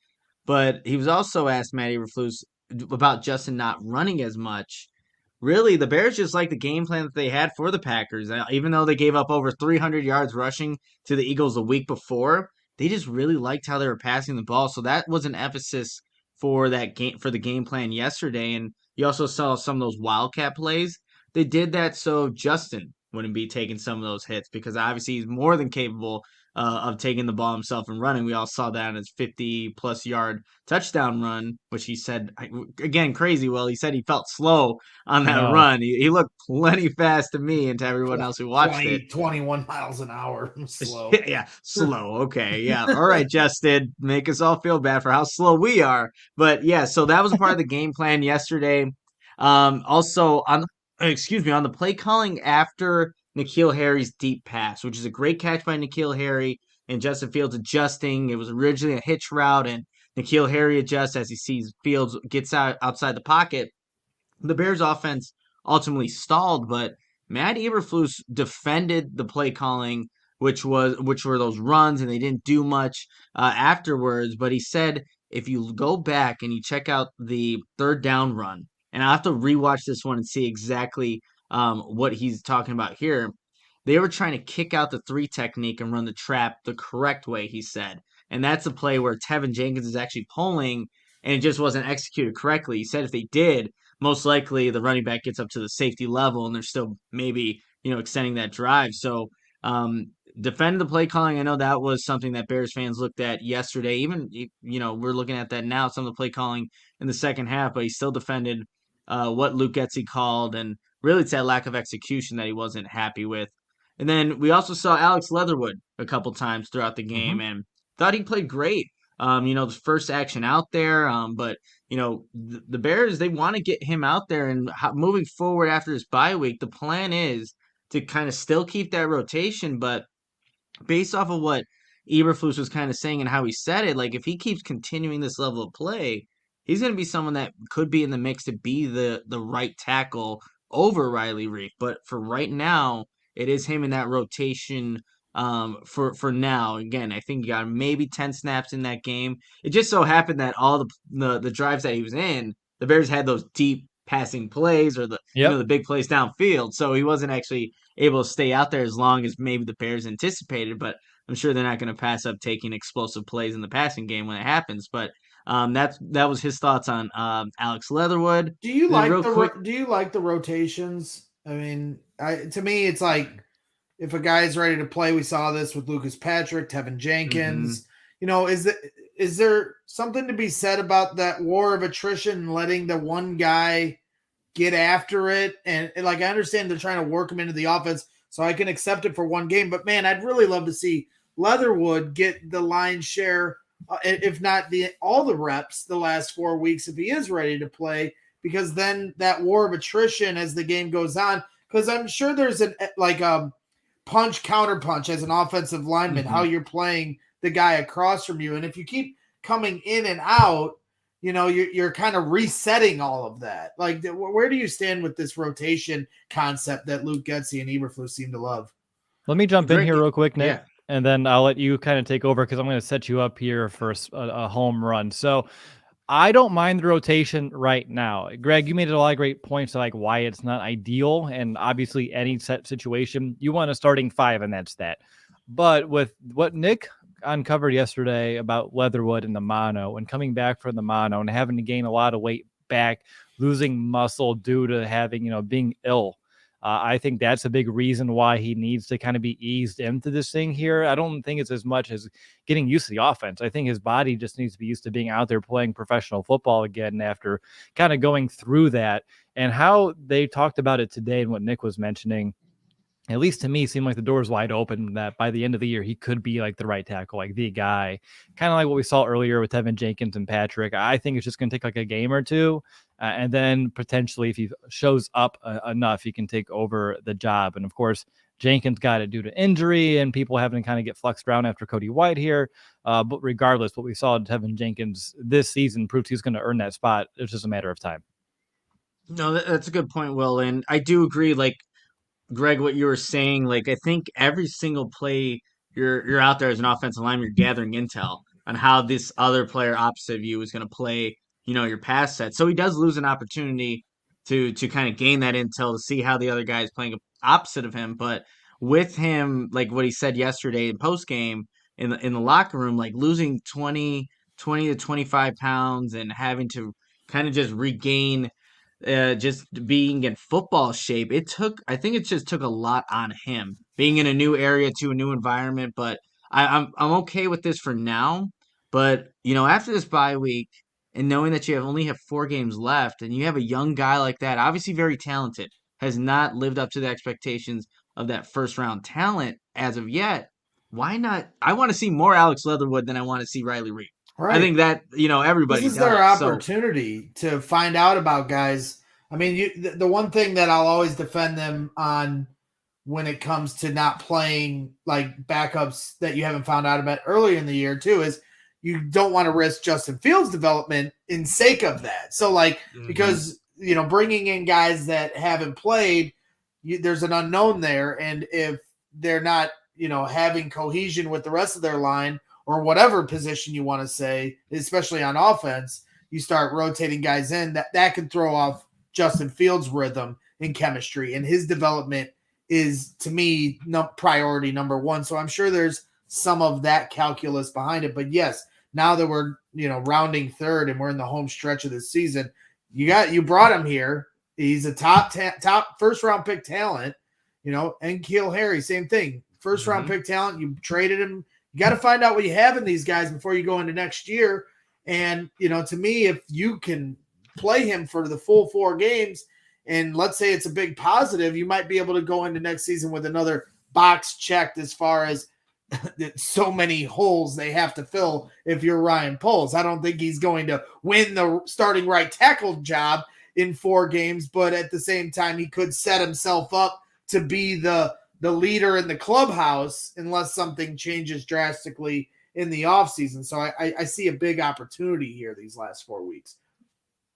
But he was also asked, Matt Eberflus, about Justin not running as much. Really, the Bears just like the game plan that they had for the Packers. Even though they gave up over 300 yards rushing to the Eagles a week before, they just really liked how they were passing the ball. So that was an emphasis for that game, for the game plan yesterday. And you also saw some of those wildcat plays. They did that so Justin wouldn't be taking some of those hits, because obviously he's more than capable of taking the ball himself and running. We all saw that in his 50-plus yard touchdown run, which he said, again, crazy. Well, he said he felt slow on I that know. run. He looked plenty fast to me and to everyone else who watched it. 21 miles an hour. Slow. Yeah, slow. Okay. Yeah. All right, Justin. Make us all feel bad for how slow we are. But yeah, so that was a part of the game plan yesterday. Also on on the play calling after N'Keal Harry's deep pass, which is a great catch by N'Keal Harry and Justin Fields adjusting. It was originally a hitch route, and N'Keal Harry adjusts as he sees Fields gets outside the pocket. The Bears offense ultimately stalled, but Matt Eberflus defended the play calling, which were those runs, and they didn't do much afterwards. But he said if you go back and you check out the third down run, and I have to rewatch this one and see exactly what he's talking about here. They were trying to kick out the 3 technique and run the trap the correct way, he said. And that's a play where Tevin Jenkins is actually pulling, and it just wasn't executed correctly. He said if they did, most likely the running back gets up to the safety level and they're still maybe, extending that drive. So defend the play calling. I know that was something that Bears fans looked at yesterday. Even, we're looking at that now, some of the play calling in the second half, but he still defended what Luke Getsy called, and really it's that lack of execution that he wasn't happy with. And then we also saw Alex Leatherwood a couple times throughout the game and thought he played great. The first action out there, but the Bears, they want to get him out there, and moving forward after this bye week, the plan is to kind of still keep that rotation, but based off of what Eberflus was kind of saying and how he said it, like if he keeps continuing this level of play, he's going to be someone that could be in the mix to be the right tackle over Riley Reef. But for right now, it is him in that rotation for now. Again, I think he got maybe 10 snaps in that game. It just so happened that all the drives that he was in, the Bears had those deep passing plays or the big plays downfield. So he wasn't actually able to stay out there as long as maybe the Bears anticipated, but I'm sure they're not going to pass up taking explosive plays in the passing game when it happens. But that was his thoughts on Alex Leatherwood. Do you like the rotations? I mean, to me, it's like if a guy's ready to play, we saw this with Lucas Patrick, Tevin Jenkins. Is there something to be said about that war of attrition and letting the one guy get after it? And like, I understand they're trying to work him into the offense, so I can accept it for one game. But man, I'd really love to see Leatherwood get the lion's share, if not all the reps the last 4 weeks, if he is ready to play, because then that war of attrition as the game goes on, because I'm sure there's punch counter punch as an offensive lineman, how you're playing the guy across from you. And if you keep coming in and out, you're kind of resetting all of that. Like, where do you stand with this rotation concept that Luke Getsy and Eberflus seem to love? Let me jump in here real quick, Nick, and then I'll let you kind of take over because I'm going to set you up here for a home run. So I don't mind the rotation right now. Greg, you made a lot of great points to like why it's not ideal. And obviously any set situation, you want a starting 5 and that's that. But with what Nick uncovered yesterday about Leatherwood and the mono and coming back from the mono and having to gain a lot of weight back, losing muscle due to having, being ill. I think that's a big reason why he needs to kind of be eased into this thing here. I don't think it's as much as getting used to the offense. I think his body just needs to be used to being out there playing professional football again after kind of going through that. And how they talked about it today and what Nick was mentioning, at least to me, seemed like the door's wide open that by the end of the year, he could be like the right tackle, like the guy, kind of like what we saw earlier with Tevin Jenkins and Patrick. I think it's just going to take like a game or two. And then potentially if he shows up enough, he can take over the job. And of course, Jenkins got it due to injury and people having to kind of get fluxed around after Cody White here. But regardless, what we saw in Tevin Jenkins this season proves he's going to earn that spot. It's just a matter of time. No, that's a good point, Will. And I do agree, like, Greg, what you were saying, like I think every single play you're out there as an offensive lineman, you're gathering intel on how this other player opposite of you is going to play, your pass set. So he does lose an opportunity to kind of gain that intel to see how the other guy is playing opposite of him. But with him, like what he said yesterday in post game in the locker room, like losing 20 to 25 pounds and having to kind of just regain just being in football shape, I think it just took a lot on him being in a new area to a new environment. But I'm okay with this for now, but after this bye week and knowing that you only have 4 games left and you have a young guy like that, obviously very talented, has not lived up to the expectations of that first round talent as of yet. Why not? I want to see more Alex Leatherwood than I want to see Riley Reid. Right. I think that everybody this is does. their opportunity to find out about guys. I mean, the one thing that I'll always defend them on when it comes to not playing like backups that you haven't found out about earlier in the year too is you don't want to risk Justin Fields' development in sake of that. So because bringing in guys that haven't played, there's an unknown there, and if they're not having cohesion with the rest of their line or whatever position you want to say, especially on offense, you start rotating guys in that can throw off Justin Fields' rhythm and chemistry, and his development is, to me, priority number one. So I'm sure there's some of that calculus behind it. But yes, now that we're rounding third and we're in the home stretch of the season, you brought him here. He's a top first round pick talent, and Keel Harry, same thing. First round pick talent. You traded him. You got to find out what you have in these guys before you go into next year. And to me, if you can play him for the full 4 games, and let's say it's a big positive, you might be able to go into next season with another box checked as far as so many holes they have to fill if you're Ryan Poles. I don't think he's going to win the starting right tackle job in 4 games, but at the same time, he could set himself up to be the leader in the clubhouse unless something changes drastically in the offseason. So I see a big opportunity here these last 4 weeks.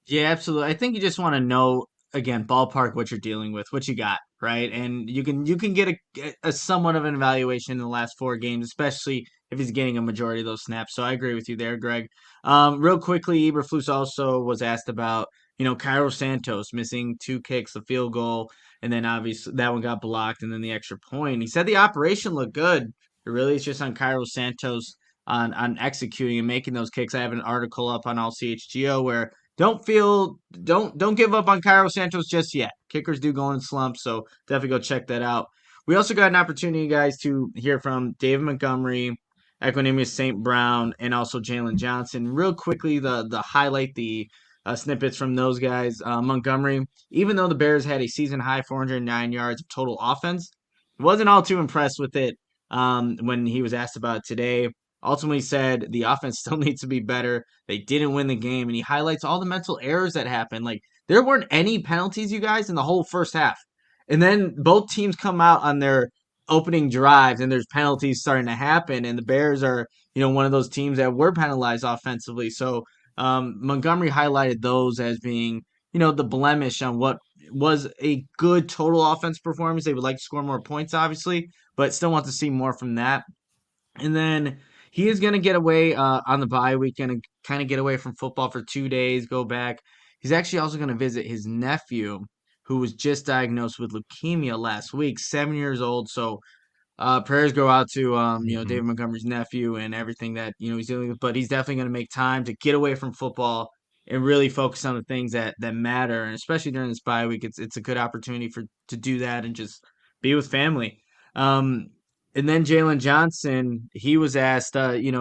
Yeah, absolutely. I think you just want to know, again, ballpark what you're dealing with, what you got, right? And you can get a somewhat of an evaluation in the last 4 games, especially if he's getting a majority of those snaps. So I agree with you there, Greg. Real quickly, Eberflus also was asked about, Cairo Santos missing 2 kicks, the field goal, and then obviously that one got blocked, and then the extra point. He said the operation looked good. It really is just on Cairo Santos on executing and making those kicks. I have an article up on all CHGO where don't give up on Cairo Santos just yet. Kickers do go in slumps, so definitely go check that out. We also got an opportunity, guys, to hear from David Montgomery, Equanimous St. Brown, and also Jalen Johnson. Real quickly, the highlight, the snippets from those guys. Montgomery, even though the Bears had a season high 409 yards of total offense, wasn't all too impressed with it when he was asked about it today. Ultimately said the offense still needs to be better. They didn't win the game, and he highlights all the mental errors that happened. Like, there weren't any penalties, you guys, in the whole first half. And then both teams come out on their opening drives, and there's penalties starting to happen, and the Bears are, one of those teams that were penalized offensively. So Montgomery highlighted those as being, the blemish on what was a good total offense performance. They would like to score more points, obviously, but still want to see more from that. And then he is going to get away on the bye week, going to kind of get away from football for 2 days, go back. He's actually also going to visit his nephew, who was just diagnosed with leukemia last week, 7 years old. So prayers go out to David Montgomery's nephew and everything that he's dealing with. But he's definitely going to make time to get away from football and really focus on the things that matter. And especially during this bye week, it's a good opportunity to do that and just be with family. And then Jalen Johnson, he was asked,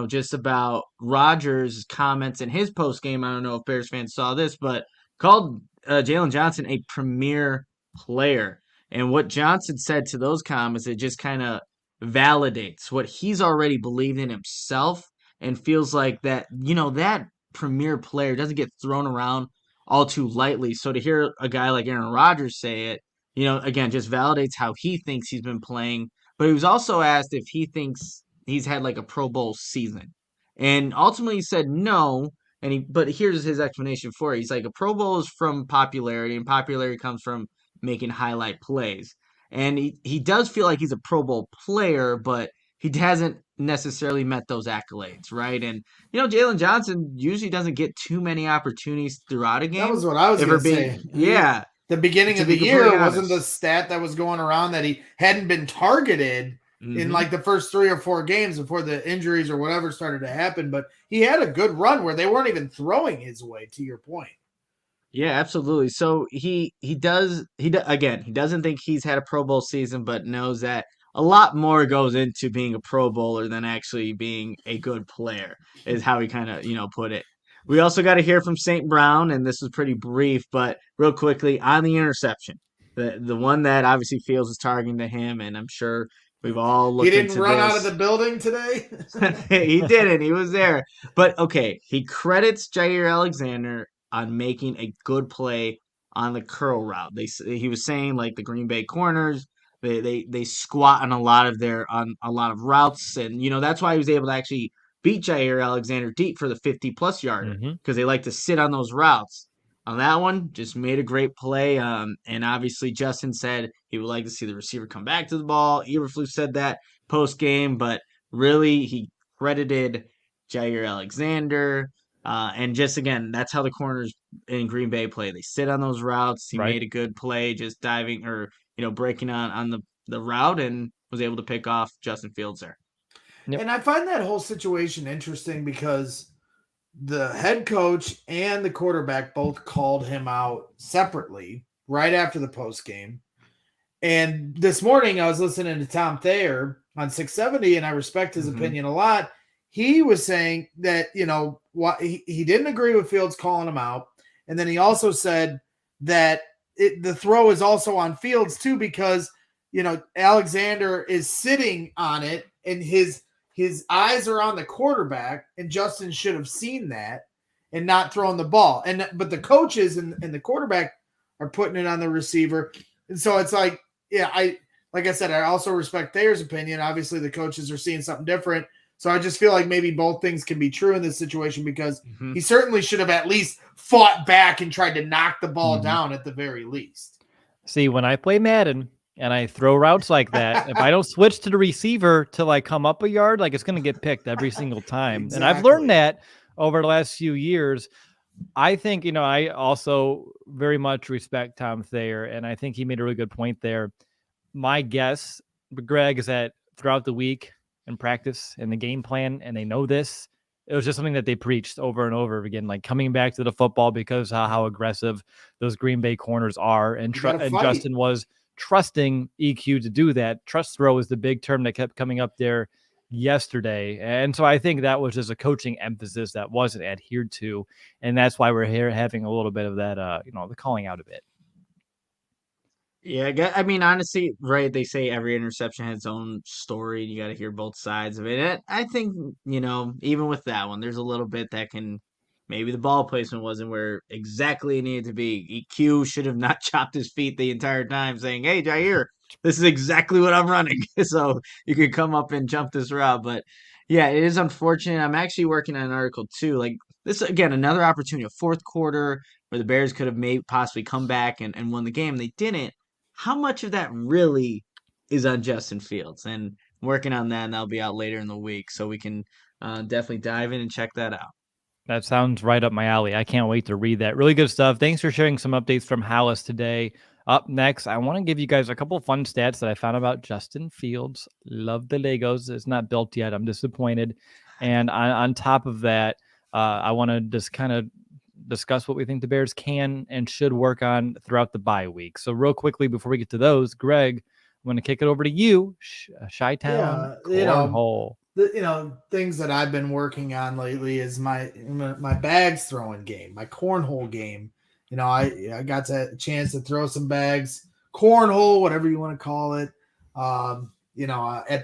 just about Rodgers' comments in his post game. I don't know if Bears fans saw this, but called Jalen Johnson a premier player. And what Johnson said to those comments, it just kind of validates what he's already believed in himself and feels like that, that premier player doesn't get thrown around all too lightly. So to hear a guy like Aaron Rodgers say it, again, just validates how he thinks he's been playing. But he was also asked if he thinks he's had like a Pro Bowl season. And ultimately he said no. But here's his explanation for it. He's like, a Pro Bowl is from popularity, and popularity comes from making highlight plays. And he does feel like he's a Pro Bowl player, but he hasn't necessarily met those accolades, right? And, Jalen Johnson usually doesn't get too many opportunities throughout a game. That was what I was going to say. Yeah. The beginning of the year wasn't the stat that was going around that he hadn't been targeted in like the first 3 or 4 games before the injuries or whatever started to happen. But he had a good run where they weren't even throwing his way, to your point. Yeah, absolutely. So he doesn't think he's had a Pro Bowl season, but knows that a lot more goes into being a Pro Bowler than actually being a good player, is how he kind of, put it. We also got to hear from St. Brown, and this is pretty brief, but real quickly on the interception. The one that obviously Fields is targeting to him, and I'm sure we've all looked He didn't into run this. out of the building today? He didn't. He was there. But, okay, he credits Jair Alexander on making a good play on the curl route. He was saying, like, the Green Bay corners, they squat on a lot of routes, and that's why he was able to actually beat Jair Alexander deep for the 50-plus yarder, because they like to sit on those routes. On that one, just made a great play, and obviously Justin said he would like to see the receiver come back to the ball. Eberflus said that post game, but really he credited Jair Alexander. And just again, that's how the corners in Green Bay play. They sit on those routes. He made a good play, just diving or breaking on the route, and was able to pick off Justin Fields there. Yep. And I find that whole situation interesting because the head coach and the quarterback both called him out separately right after the post game. And this morning I was listening to Tom Thayer on 670, and I respect his opinion a lot. He was saying that, he didn't agree with Fields calling him out. And then he also said that the throw is also on Fields too, because, Alexander is sitting on it and his eyes are on the quarterback, and Justin should have seen that and not thrown the ball. But the coaches and the quarterback are putting it on the receiver. And so it's like, like I said, I also respect Thayer's opinion. Obviously the coaches are seeing something different. So I just feel like maybe both things can be true in this situation, because he certainly should have at least fought back and tried to knock the ball down at the very least. See, when I play Madden and I throw routes like that, if I don't switch to the receiver till I come up a yard, like, it's going to get picked every single time. Exactly. And I've learned that over the last few years. I think, I also very much respect Tom Thayer, and I think he made a really good point there. My guess, Greg, is that throughout the week in practice and the game plan, and they know this, it was just something that they preached over and over again, like coming back to the football, because how aggressive those Green Bay corners are. And Justin was trusting EQ to do that. Trust throw is the big term that kept coming up there yesterday. And so I think that was just a coaching emphasis that wasn't adhered to. And that's why we're here having a little bit of that, the calling out a bit. Yeah, I mean, honestly, right, they say every interception has its own story, and you got to hear both sides of it. I think, even with that one, there's a little bit that maybe the ball placement wasn't where exactly it needed to be. EQ should have not chopped his feet the entire time saying, hey, Jair, this is exactly what I'm running. So you could come up and jump this route. But yeah, it is unfortunate. I'm actually working on an article too. Like, this, again, another opportunity, a fourth quarter where the Bears could have possibly come back and won the game. They didn't. How much of that really is on Justin Fields? And I'm working on that, and that'll be out later in the week, so we can definitely dive in and check that out. That sounds right up my alley. I can't wait to read that. Really good stuff. Thanks for sharing some updates from Halas today. Up next, I want to give you guys a couple of fun stats that I found about Justin Fields. Love the Legos. It's not built yet. I'm disappointed. And on top of that, I want to just kind of discuss what we think the Bears can and should work on throughout the bye week. So real quickly, before we get to those, Greg, I'm going to kick it over to you. Chi-Town Cornhole. Things that I've been working on lately is my bags throwing game, my cornhole game. I got a chance to throw some bags, cornhole, whatever you want to call it. At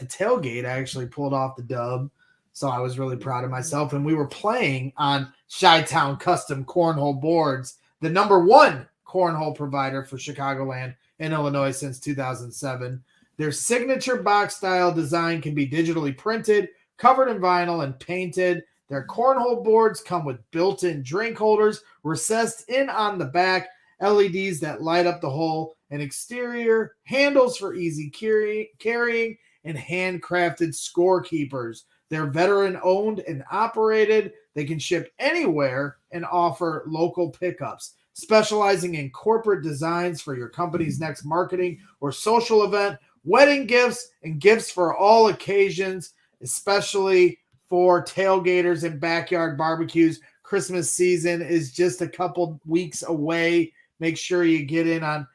the tailgate, I actually pulled off the dub. So I was really proud of myself. And we were playing on Chi-Town Custom Cornhole Boards, the #1 cornhole provider for Chicagoland and Illinois since 2007. Their signature box-style design can be digitally printed, covered in vinyl, and painted. Their cornhole boards come with built-in drink holders, recessed in on the back, LEDs that light up the hole, and exterior handles for easy carrying, and handcrafted scorekeepers. They're veteran-owned and operated. They can ship anywhere and offer local pickups. Specializing in corporate designs for your company's next marketing or social event, wedding gifts, and gifts for all occasions, especially for tailgaters and backyard barbecues. Christmas season is just a couple weeks away. Make sure you get in on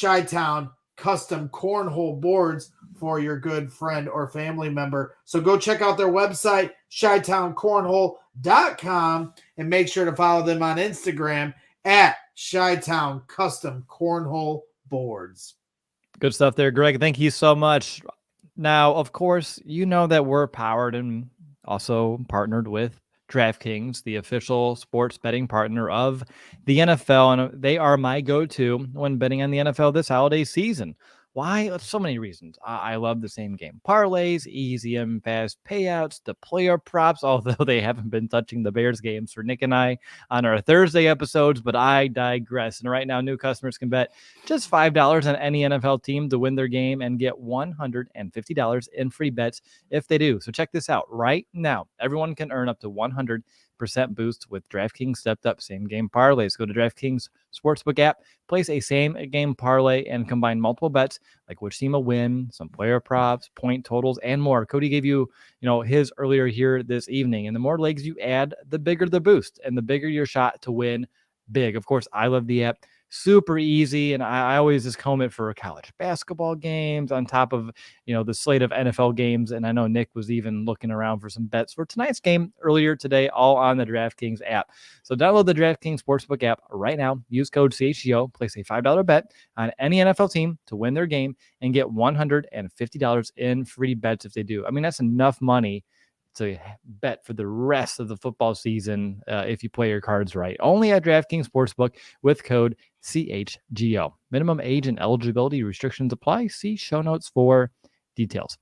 Chi-Town Custom Cornhole Boards for your good friend or family member. So go check out their website, ChytownCornhole.com, and make sure to follow them on Instagram at Chi-Town Custom Cornhole Boards. Good stuff there, Greg. Thank you so much. Now, of course, you know that we're powered and also partnered with DraftKings, the official sports betting partner of the NFL, and they are my go-to when betting on the NFL this holiday season. Why? So many reasons. I love the same game parlays, easy and fast payouts, the player props, although they haven't been touching the Bears games for Nick and I on our Thursday episodes, but I digress. And right now, new customers can bet just $5 on any NFL team to win their game and get $150 in free bets if they do. So check this out right now. Everyone can earn up to 100% boost with DraftKings stepped up same game parlays. Go to DraftKings Sportsbook app, place a same game parlay, and combine multiple bets like which team will win, some player props, point totals, and more. Cody gave you his earlier here this evening. And the more legs you add, the bigger the boost and the bigger your shot to win big. Of course, I love the app. Super easy, and I always just comb it for college basketball games on top of the slate of NFL games. And I know Nick was even looking around for some bets for tonight's game earlier today, all on the DraftKings app. So download the DraftKings Sportsbook app right now. Use code CHGO, place a $5 bet on any NFL team to win their game, and get $150 in free bets if they do. I mean, that's enough money to bet for the rest of the football season if you play your cards right. Only at DraftKings Sportsbook with code CHGO. Minimum age and eligibility restrictions apply. See show notes for details.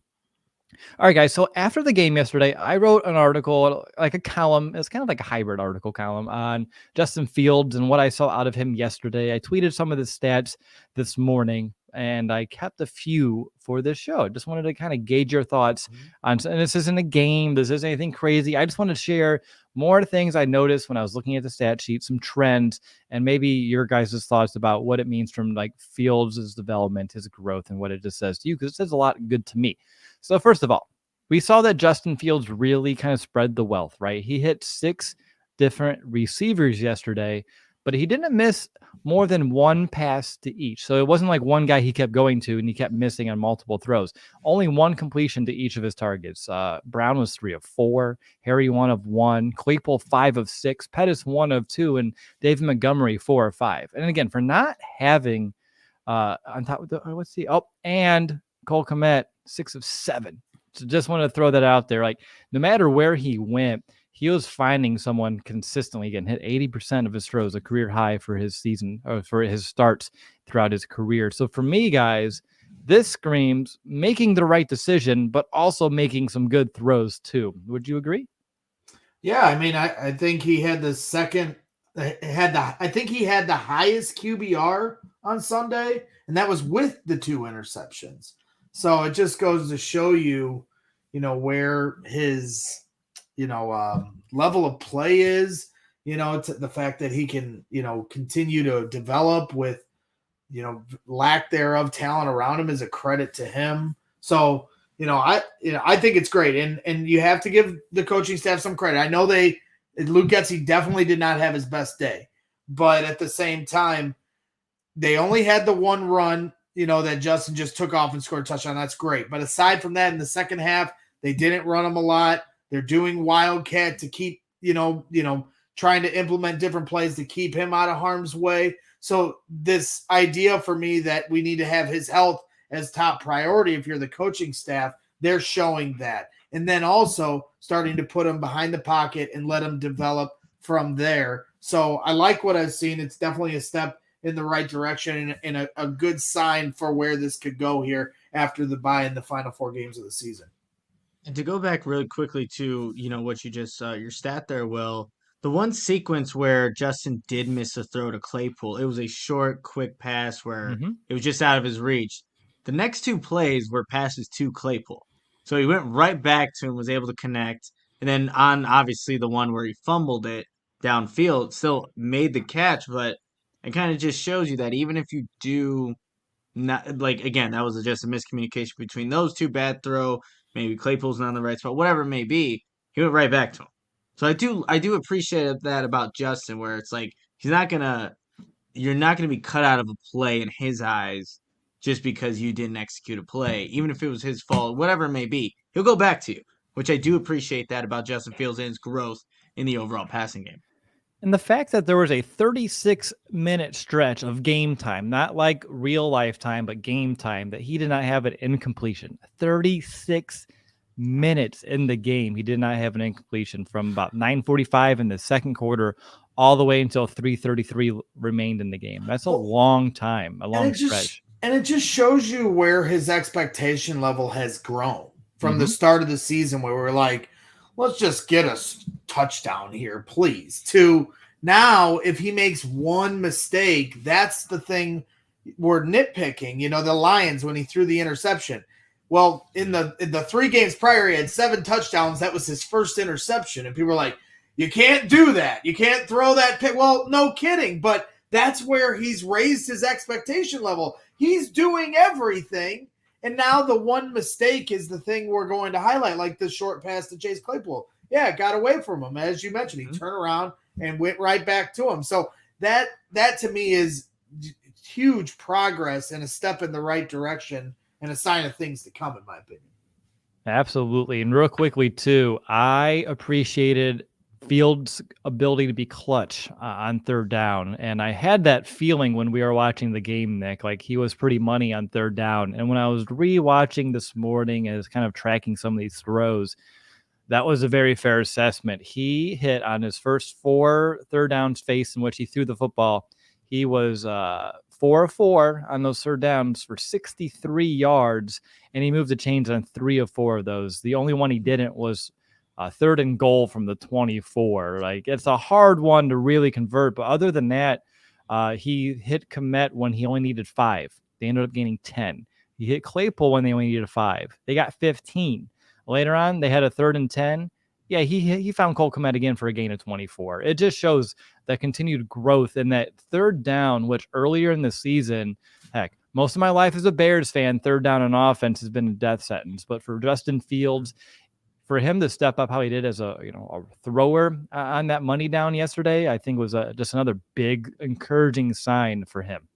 All right, guys. So after the game yesterday, I wrote an article, like a column. It's kind of like a hybrid article column on Justin Fields and what I saw out of him yesterday. I tweeted some of the stats this morning, and I kept a few for this show. Just wanted to kind of gauge your thoughts on, and this isn't a game. This isn't anything crazy. I just want to share more things I noticed when I was looking at the stat sheet, some trends, and maybe your guys' thoughts about what it means from like Fields' development, his growth, and what it just says to you, because it says a lot good to me. So first of all, we saw that Justin Fields really kind of spread the wealth, right? He hit 6 different receivers yesterday, but he didn't miss more than one pass to each. So it wasn't like one guy he kept going to and he kept missing on multiple throws. Only one completion to each of his targets. Brown was 3 of 4, Harry 1 of 1, Claypool 5 of 6, Pettis 1 of 2, and David Montgomery 4 of 5. And again, for not having on top of the, and Cole Kmet 6 of 7. So just want to throw that out there. Like no matter where he went, he was finding someone consistently. Again, hit 80% of his throws, a career high for his season, or for his starts throughout his career. So for me, guys, this screams making the right decision, but also making some good throws too. Would you agree? Yeah, I mean, I think he had the second. I think he had the highest QBR on Sunday, and that was with the 2 interceptions. So it just goes to show you, where his level of play is, the fact that he can, continue to develop with, lack thereof talent around him is a credit to him. So, I think it's great. And you have to give the coaching staff some credit. I know Luke Getsy definitely did not have his best day, but at the same time, they only had the one run, that Justin just took off and scored a touchdown. That's great. But aside from that, in the second half, they didn't run him a lot. They're doing Wildcat to keep, trying to implement different plays to keep him out of harm's way. So this idea for me that we need to have his health as top priority, if you're the coaching staff, they're showing that. And then also starting to put him behind the pocket and let him develop from there. So I like what I've seen. It's definitely a step in the right direction and a good sign for where this could go here after the bye in the final 4 games of the season. And to go back really quickly to, what you just your stat there, Will, the one sequence where Justin did miss a throw to Claypool, it was a short, quick pass where it was just out of his reach. The next 2 plays were passes to Claypool. So he went right back to him, was able to connect. And then on, obviously, the one where he fumbled it downfield, still made the catch, but it kind of just shows you that even if you do not, like, again, that was just a miscommunication between those 2, bad throw, maybe Claypool's not in the right spot, whatever it may be, he went right back to him. So I do appreciate that about Justin, where it's like you're not gonna be cut out of a play in his eyes just because you didn't execute a play, even if it was his fault, whatever it may be. He'll go back to you, which I do appreciate that about Justin Fields and his growth in the overall passing game. And the fact that there was a 36-minute stretch of game time, not like real life time, but game time, that he did not have an incompletion. 36 minutes in the game, he did not have an incompletion from about 9:45 in the second quarter all the way until 3:33 remained in the game. That's a long time, a long stretch. And it just shows you where his expectation level has grown from the start of the season, where we're like, let's just get a touchdown here, please. To now, if he makes one mistake, that's the thing we're nitpicking. You know, the Lions, when he threw the interception. Well, in the 3 games prior, he had 7 touchdowns. That was his first interception. And people were like, you can't do that. You can't throw that pick. Well, no kidding. But that's where he's raised his expectation level. He's doing everything. And now the one mistake is the thing we're going to highlight, like the short pass to Chase Claypool. Yeah, it got away from him. As you mentioned, he turned around and went right back to him. So that to me is huge progress and a step in the right direction and a sign of things to come, in my opinion. Absolutely. And real quickly, too, I appreciated Fields' ability to be clutch on third down. And I had that feeling when we were watching the game, Nick, like he was pretty money on third down. And when I was rewatching this morning as kind of tracking some of these throws, that was a very fair assessment. He hit on his first 4 third downs faced in which he threw the football. He was 4 of 4 on those third downs for 63 yards, and he moved the chains on 3 of 4 of those. The only one he didn't was 3rd and goal from the 24. Like, it's a hard one to really convert, but other than that, he hit Kmet when he only needed 5. They ended up gaining 10. He hit Claypool when they only needed 5. They got 15. Later on, they had a 3rd and 10. Yeah, he found Cole Kmet again for a gain of 24. It just shows that continued growth in that third down, which earlier in the season, heck, most of my life as a Bears fan, third down on offense has been a death sentence. But for Justin Fields, for him to step up how he did as a thrower on that money down yesterday, I think was just another big encouraging sign for him.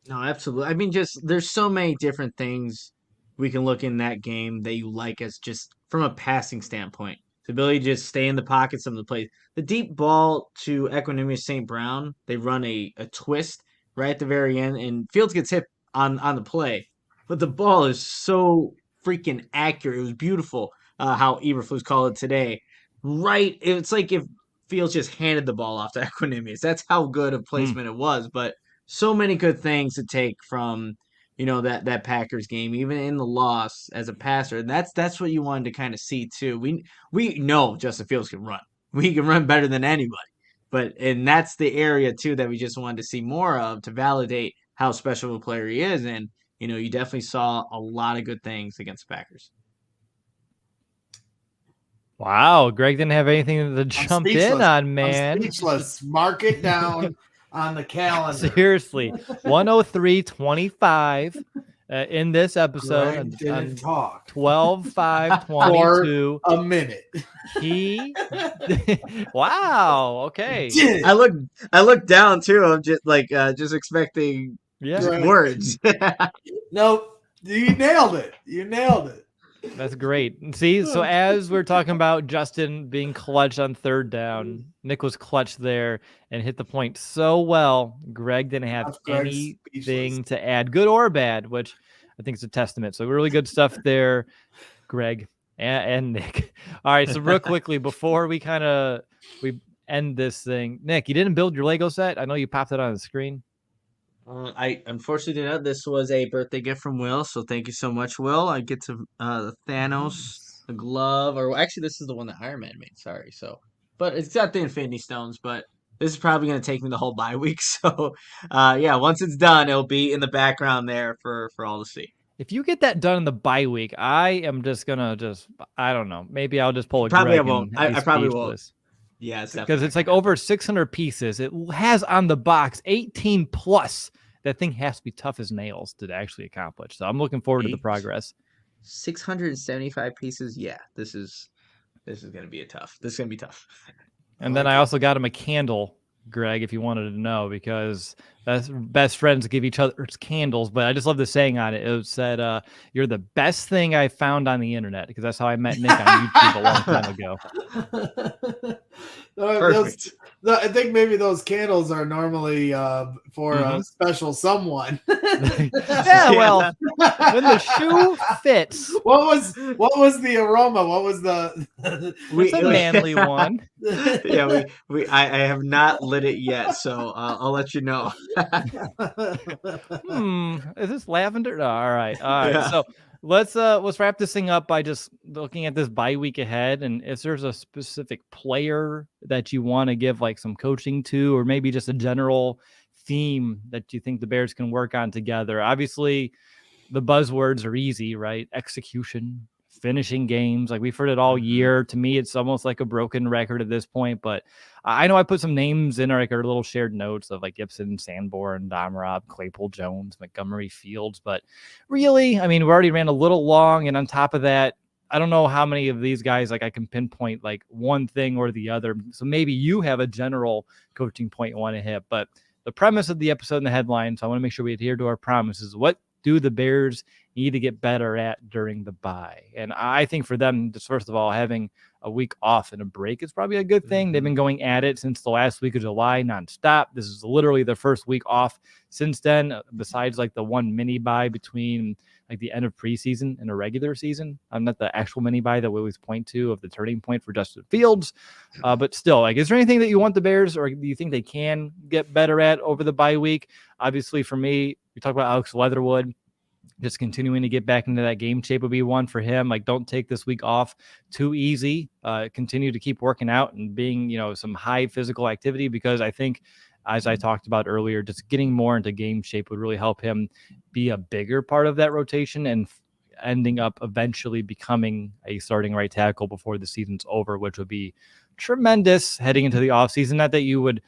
No, absolutely. I mean, just there's so many different things we can look in that game that you like as just from a passing standpoint. The ability to just stay in the pocket some of the plays. The deep ball to Equanimous St. Brown, they run a twist right at the very end, and Fields gets hit on the play. But the ball is so freaking accurate. It was beautiful how Eberflus called it today. Right, it's like if Fields just handed the ball off to Equanimous. That's how good a placement it was. But so many good things to take from that Packers game, even in the loss as a passer. And that's what you wanted to kind of see too. We know Justin Fields can run. We can run better than anybody. And that's the area too that we just wanted to see more of to validate how special of a player he is. And you definitely saw a lot of good things against the Packers. Wow, Greg didn't have anything to jump in on, man. I'm speechless. Mark it down on the calendar. Seriously, 103.25 in this episode. Greg didn't talk. 12/5/22 for a minute. He wow. Okay. I looked down too. I'm just expecting words. Nope. You nailed it. You nailed it. That's great. See, so as we're talking about Justin being clutch on third down, Nick was clutch there and hit the point so well. Greg didn't have anything to add, good or bad, which I think is a testament. So really good stuff there, Greg and Nick. All right, so real quickly before we end this thing, Nick, you didn't build your Lego set? I know you popped it on the screen. I unfortunately did not. This was a birthday gift from Will, so thank you so much, Will. I get to the Thanos, the glove, or actually this is the one that Iron Man made. Sorry, but it's got the Infinity Stones. But this is probably going to take me the whole bye week. So, once it's done, it'll be in the background there for all to see. If you get that done in the bye week, I am just gonna I don't know. Maybe I'll just pull a probably Greg. I won't. I probably won't. Yeah, because it's like over 600 pieces. It has on the box 18 plus. That thing has to be tough as nails to actually accomplish. So I'm looking forward to the progress. 675 pieces. Yeah, this is gonna be tough. This is gonna be tough. And then I also got him a candle, Greg, if you wanted to know, because best friends give each other candles, but I just love the saying on it. It said, "You're the best thing I found on the internet," because that's how I met Nick on YouTube a long time ago. Perfect. I think maybe those candles are normally for a special someone. Yeah, well, when the shoe fits. What was the aroma? What was the? It's a manly one. Yeah, I have not lit it yet, so I'll let you know. Is this lavender? No, all right. Yeah. So let's wrap this thing up by just looking at this bye week ahead, and if there's a specific player that you want to give like some coaching to, or maybe just a general theme that you think the Bears can work on together. Obviously, the buzzwords are easy, right? Execution, finishing games. Like we've heard it all year. To me, it's almost like a broken record at this point, but I know I put some names in our little shared notes of like Gibson, Sanborn, Domrop, Claypool, Jones, Montgomery, Fields. But really, I mean, we already ran a little long. And on top of that, I don't know how many of these guys, like I can pinpoint like one thing or the other. So maybe you have a general coaching point you want to hit, but the premise of the episode and the headline, so I want to make sure we adhere to our promises. What do the Bears need to get better at during the bye? And I think for them, just first of all, having a week off and a break is probably a good thing. They've been going at it since the last week of July nonstop. This is literally their first week off since then, besides like the one mini bye between like the end of preseason and a regular season. I'm not the actual mini bye that we always point to of the turning point for Justin Fields. But still, like, is there anything that you want the Bears, or do you think they can get better at over the bye week? Obviously, for me, we talk about Alex Leatherwood. Just continuing to get back into that game shape would be one for him. Like, don't take this week off too easy. Continue to keep working out and being, some high physical activity, because I think, as I talked about earlier, just getting more into game shape would really help him be a bigger part of that rotation and ending up eventually becoming a starting right tackle before the season's over, which would be tremendous heading into the offseason. Not that you would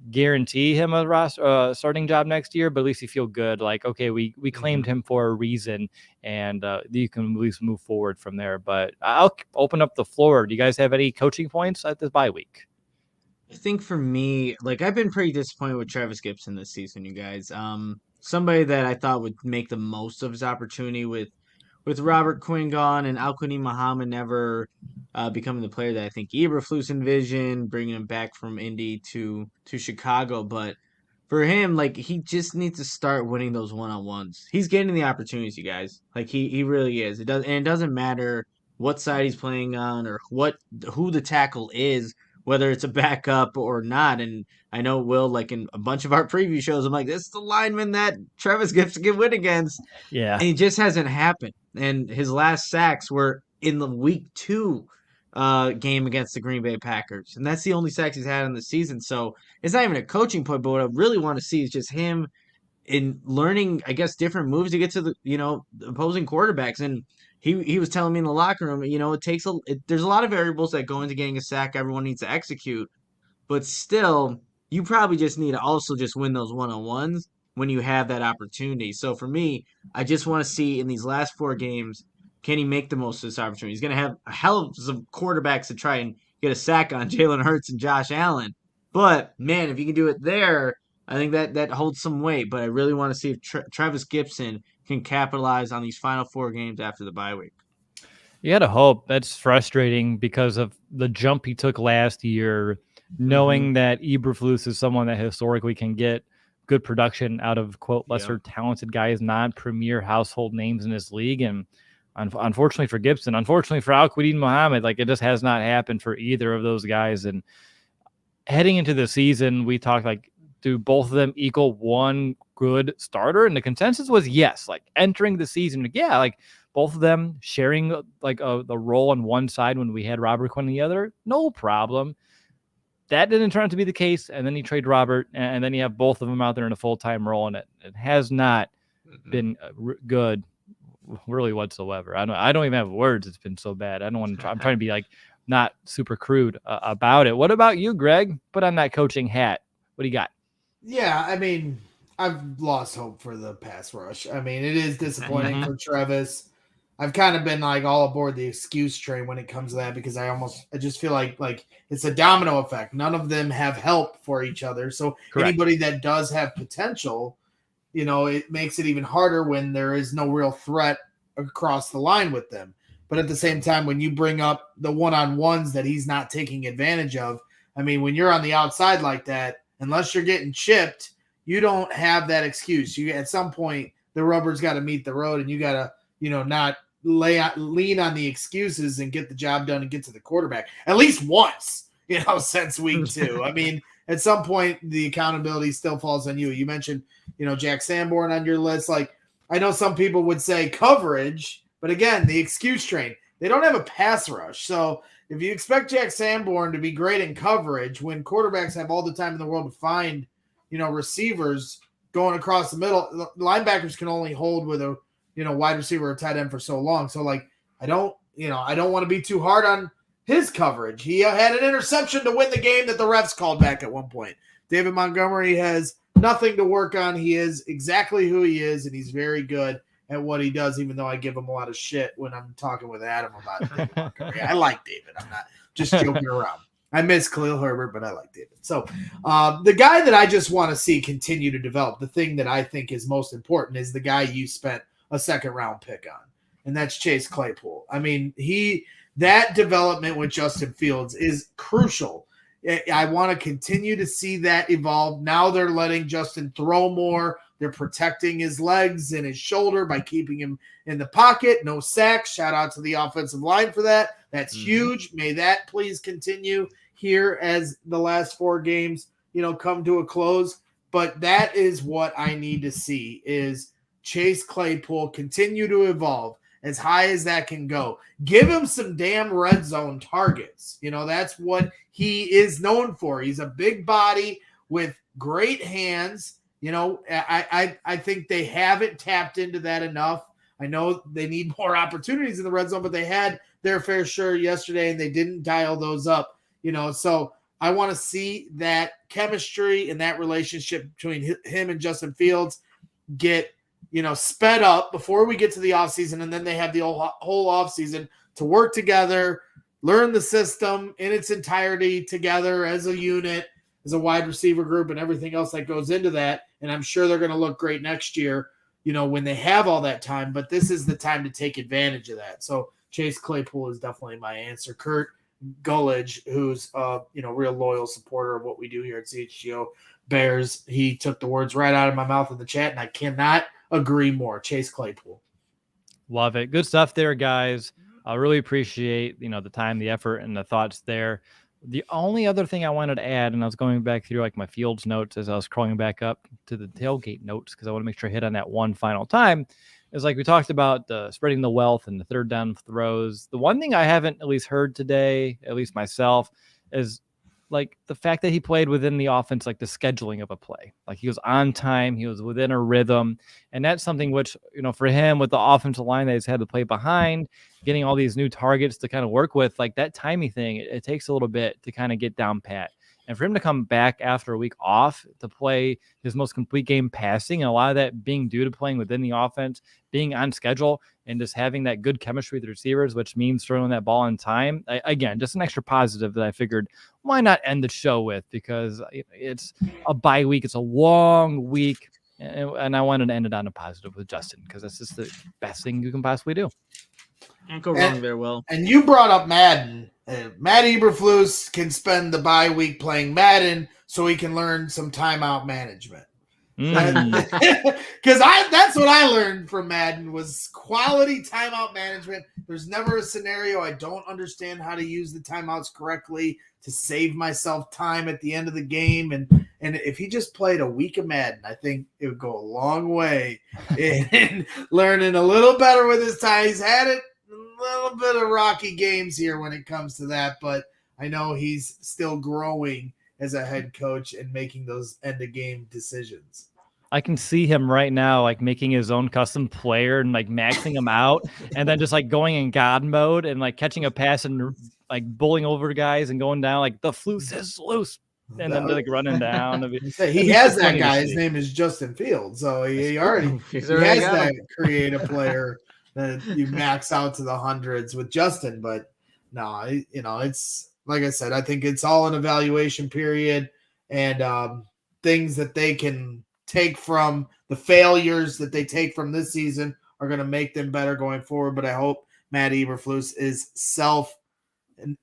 guarantee him a starting job next year, but at least you feel good. Like, okay, we claimed him for a reason, and you can at least move forward from there. But I'll open up the floor. Do you guys have any coaching points at this bye week? I think for me, like, I've been pretty disappointed with Travis Gibson this season, you guys. Somebody that I thought would make the most of his opportunity with Robert Quinn gone and Al-Quadin Muhammad never becoming the player that I think Eberflus envisioned, bringing him back from Indy to Chicago. But for him, like, he just needs to start winning those one-on-ones. He's getting the opportunities, you guys. Like, he really is. It doesn't matter what side he's playing on or who the tackle is, whether it's a backup or not. And I know, Will, like in a bunch of our preview shows, I'm like, this is the lineman that Travis Gibson can win against. Yeah. And it just hasn't happened. And his last sacks were in the week 2 game against the Green Bay Packers. And that's the only sacks he's had in the season. So it's not even a coaching point, but what I really want to see is just him in learning, I guess, different moves to get to the, the opposing quarterbacks. And he was telling me in the locker room, it takes there's a lot of variables that go into getting a sack. Everyone needs to execute, but still, you probably just need to also just win those one-on-ones when you have that opportunity. So for me, I just want to see in these last 4 games, can he make the most of this opportunity? He's going to have a hell of some quarterbacks to try and get a sack on, Jalen Hurts and Josh Allen. But man, if you can do it there, I think that holds some weight. But I really want to see if Travis Gibson can capitalize on these final 4 games after the bye week. You gotta hope. That's frustrating because of the jump he took last year, knowing that Eberflus is someone that historically can get good production out of, quote, lesser talented guys, not premier household names in this league. And unfortunately for Gibson, unfortunately for Al-Quadin Muhammad, like, it just has not happened for either of those guys. And heading into the season, we talked like, do both of them equal one good starter? And the consensus was yes. Like, entering the season, like both of them sharing like the role on one side when we had Robert Quinn on the other, no problem. That didn't turn out to be the case, and then you trade Robert, and then you have both of them out there in a full-time role, and it has not been good, really, whatsoever. I don't even have words. It's been so bad. I'm trying to be like not super crude about it. What about you, Greg? Put on that coaching hat. What do you got? Yeah, I mean, I've lost hope for the pass rush. I mean, it is disappointing for Travis. I've kind of been like all aboard the excuse train when it comes to that, because I just feel like it's a domino effect. None of them have help for each other. So anybody that does have potential, it makes it even harder when there is no real threat across the line with them. But at the same time, when you bring up the one-on-ones that he's not taking advantage of, I mean, when you're on the outside like that, unless you're getting chipped, you don't have that excuse. You at some point, the rubber's got to meet the road, and you got to, not lean on the excuses and get the job done and get to the quarterback at least once, since week 2. I mean, at some point, the accountability still falls on you. You mentioned, Jack Sanborn on your list. Like, I know some people would say coverage, but again, the excuse train, they don't have a pass rush. So if you expect Jack Sanborn to be great in coverage when quarterbacks have all the time in the world to find, receivers going across the middle, linebackers can only hold with a, wide receiver or tight end for so long. So like, I don't want to be too hard on his coverage. He had an interception to win the game that the refs called back at one point. David Montgomery has nothing to work on. He is exactly who he is, and he's very good at what he does, even though I give him a lot of shit when I'm talking with Adam about David Montgomery. I like David. I'm not just joking around. I miss Khalil Herbert, but I like David. So the guy that I just want to see continue to develop, the thing that I think is most important, is the guy you spent a second-round pick on, and that's Chase Claypool. I mean, that development with Justin Fields is crucial. I want to continue to see that evolve. Now they're letting Justin throw more. They're protecting his legs and his shoulder by keeping him in the pocket. No sacks. Shout out to the offensive line for that. That's huge. May that please continue here as the last 4 games, come to a close. But that is what I need to see, is Chase Claypool continue to evolve as high as that can go. Give him some damn red zone targets. That's what he is known for. He's a big body with great hands. I think they haven't tapped into that enough. I know they need more opportunities in the red zone, but they had their fair share yesterday and they didn't dial those up, so I want to see that chemistry and that relationship between him and Justin Fields get, sped up before we get to the offseason, and then they have the whole offseason to work together, learn the system in its entirety together as a unit, as a wide receiver group, and everything else that goes into that. And I'm sure they're going to look great next year, when they have all that time. But this is the time to take advantage of that. So Chase Claypool is definitely my answer. Kurt Gullidge, who's real loyal supporter of what we do here at CHGO Bears, he took the words right out of my mouth in the chat, and I cannot agree more. Chase Claypool. Love it. Good stuff there, guys. I really appreciate, the time, the effort, and the thoughts there. The only other thing I wanted to add, and I was going back through like my Fields notes as I was scrolling back up to the Tailgate notes, because I want to make sure I hit on that one final time, is like we talked about spreading the wealth and the third down throws. The one thing I haven't at least heard today, at least myself, is like the fact that he played within the offense, like the scheduling of a play. Like he was on time, he was within a rhythm. And that's something which, for him with the offensive line that he's had to play behind, getting all these new targets to kind of work with, like that timing thing, it takes a little bit to kind of get down pat. And for him to come back after a week off to play his most complete game passing, and a lot of that being due to playing within the offense, being on schedule, and just having that good chemistry with the receivers, which means throwing that ball in time. Again, just an extra positive that I figured, why not end the show with? Because it's a bye week. It's a long week. And I wanted to end it on a positive with Justin, because that's just the best thing you can possibly do. Can't go wrong very well. And you brought up Madden. Matt Eberflus can spend the bye week playing Madden so he can learn some timeout management. Because that's what I learned from Madden was quality timeout management. There's never a scenario I don't understand how to use the timeouts correctly to save myself time at the end of the game. And if he just played a week of Madden, I think it would go a long way in learning a little better with his time. He's had it a little bit of rocky games here when it comes to that, but I know he's still growing as a head coach and making those end of game decisions. I can see him right now, like making his own custom player and like maxing him out, and then just like going in God mode and like catching a pass and like bowling over guys and going down like the Flus is loose, and then like running down. He has that guy. His name is Justin Fields, so he already has that creative player then you max out to the hundreds with Justin. But no, it's like I said, I think it's all an evaluation period and things that they can take from the failures that they take from this season are going to make them better going forward. But I hope Matt Eberflus is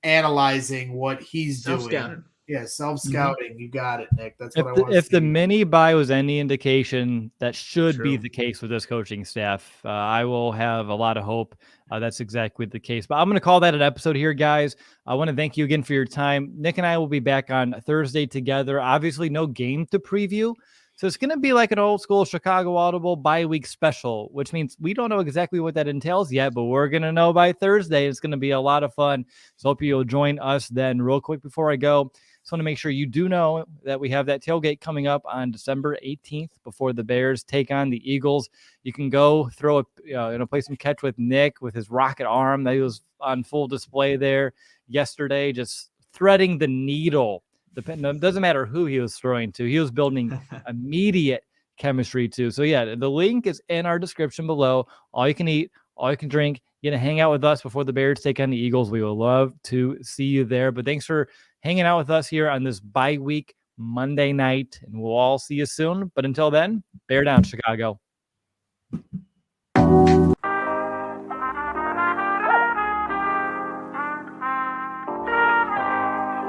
analyzing what he's doing. Yeah, self-scouting. You got it, Nick. That's what I want to see. If the mini buy was any indication, that should be the case with this coaching staff. I will have a lot of hope that's exactly the case. But I'm going to call that an episode here, guys. I want to thank you again for your time. Nick and I will be back on Thursday together. Obviously, no game to preview. So it's going to be like an old school Chicago Audible bye-week special, which means we don't know exactly what that entails yet, but we're going to know by Thursday. It's going to be a lot of fun. So hope you'll join us then. Real quick before I go, just want to make sure you do know that we have that tailgate coming up on December 18th before the Bears take on the Eagles. You can go play some catch with Nick with his rocket arm that he was on full display there yesterday, just threading the needle. It doesn't matter who he was throwing to. He was building immediate chemistry too. So yeah, the link is in our description below. All you can eat, all you can drink. You're going to hang out with us before the Bears take on the Eagles. We would love to see you there. But thanks for hanging out with us here on this bye week Monday night. And we'll all see you soon. But until then, bear down, Chicago.